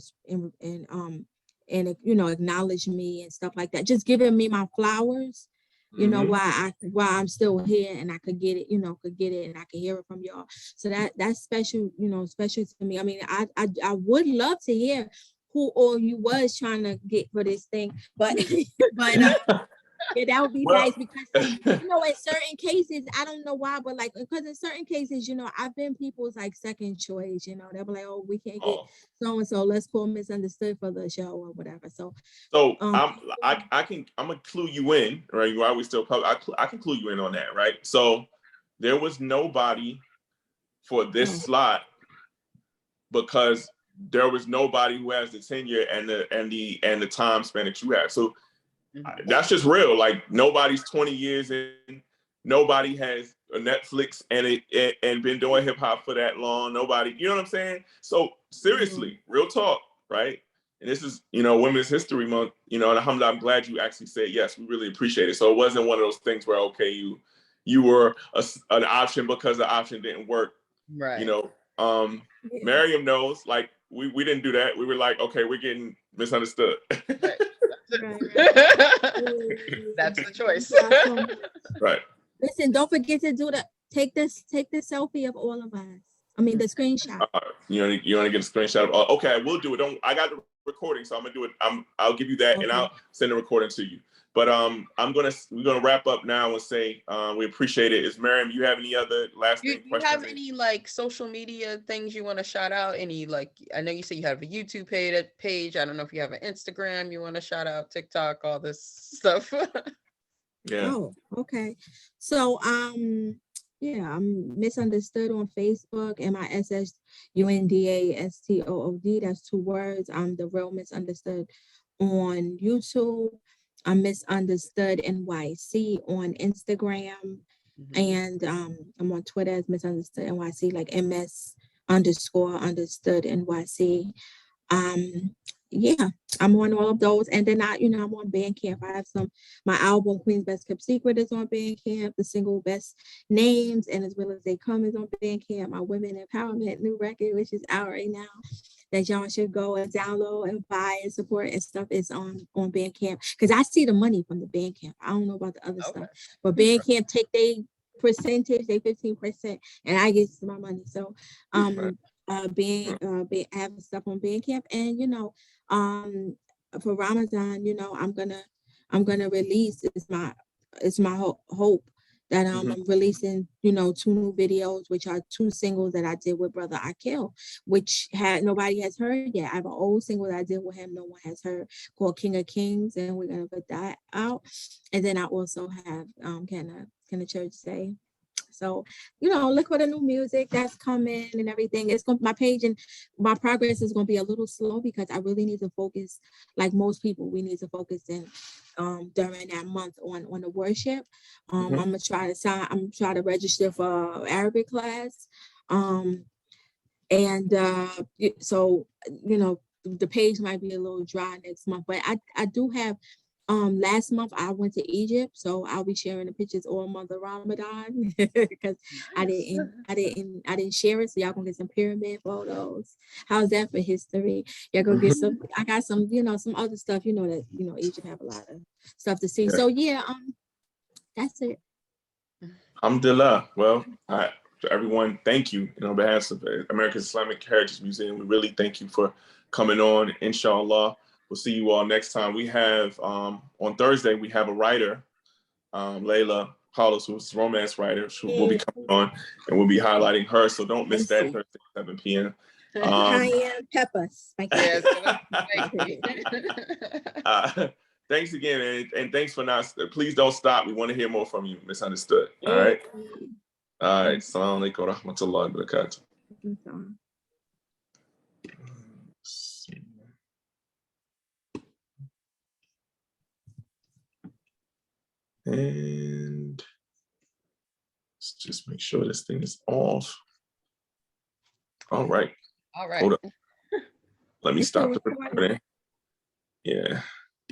you know, acknowledge me and stuff like that, just giving me my flowers, you know, why I'm still here, and I could get it, and I could hear it from y'all. So that's special, you know, special to me. I mean, I would love to hear who all you was trying to get for this thing, but yeah, that would be nice, because you know, in certain cases, I don't know why, but like, because in certain cases, you know, I've been people's like second choice. You know, they'll be like, oh, we can't get so and so, let's call Missundastood for the show or whatever. So I'm gonna clue you in, right? While we still I can clue you in on that, right? So there was nobody for this slot, because there was nobody who has the tenure and the time span that you have. So that's just real. Like, nobody's 20 years in, nobody has a Netflix and been doing hip hop for that long. Nobody, you know what I'm saying? So seriously, real talk, right? And this is, you know, Women's History Month, you know, and alhamdulillah, I'm glad you actually said yes. We really appreciate it. So it wasn't one of those things where, okay, you were an option because the option didn't work. Right. You know, Miriam knows, like, we didn't do that. We were like, okay, we're getting Missundastood. Right. That's the choice. Right. Listen, don't forget to take the selfie of all of us. I mean, the screenshot. You want to get a screenshot of? Okay, I will do it. I got the recording, so I'm gonna do it. I'll give you that, and I'll send the recording to you. But we're gonna wrap up now and say we appreciate it. Is Miriam, you have any other last thing? Do you have any like social media things you want to shout out? Any, like, I know you say you have a YouTube page. I don't know if you have an Instagram you want to shout out, TikTok, all this stuff. Yeah. Oh, okay. So yeah, I'm Missundastood on Facebook, MISSUNDASTOOD. That's 2 words. I'm The Real Missundastood on YouTube. I'm Missundastood NYC on Instagram. And I'm on Twitter as Missundastood NYC, like MS_understood NYC. Yeah, I'm on all of those. And then I'm on Bandcamp. I have my album Queen's Best Kept Secret is on Bandcamp, the single Best Names and As Well As They Come is on Bandcamp, my Women Empowerment new record, which is out right now, that y'all should go and download and buy and support and stuff, is on Bandcamp. Because I see the money from the Bandcamp. I don't know about the other stuff, but Bandcamp take they percentage, they 15%, and I get my money. So having stuff on Bandcamp, and for Ramadan, I'm gonna release, it's my hope that I'm releasing 2 new videos, which are 2 singles that I did with Brother Akil, which nobody has heard yet. I have an old single that I did with him, no one has heard, called King of Kings, and we're gonna put that out. And then I also have Can the Church Say? So, look for the new music that's coming and everything. My page and my progress is going to be a little slow because I really need to focus, like most people, we need to focus in during that month on the worship. I'm going to try to register for Arabic class. So, the page might be a little dry next month, but I do have, last month I went to Egypt, so I'll be sharing the pictures all month of Ramadan because I didn't share it, so y'all gonna get some pyramid photos. How's that for history? Y'all gonna get some. I got some, some other stuff. That Egypt have a lot of stuff to see. So yeah, that's it. Alhamdulillah. Well, to everyone, thank you. On behalf of the American Islamic Heritage Museum, we really thank you for coming on. Inshallah, we'll see you all next time. We have, on Thursday, we have a writer, Layla Hollis, who's a romance writer. She will be coming on, and we'll be highlighting her. So don't miss that Thursday, 7 p.m. Cayenne peppers. Thanks again, man. And thanks for not. Please don't stop. We want to hear more from you, Missundastood. All right. All right. Assalamu alaikum wa rahmatullahi wa barakatuh. And let's just make sure this thing is off. All right. All right. Hold up. Let me stop the recording. Yeah.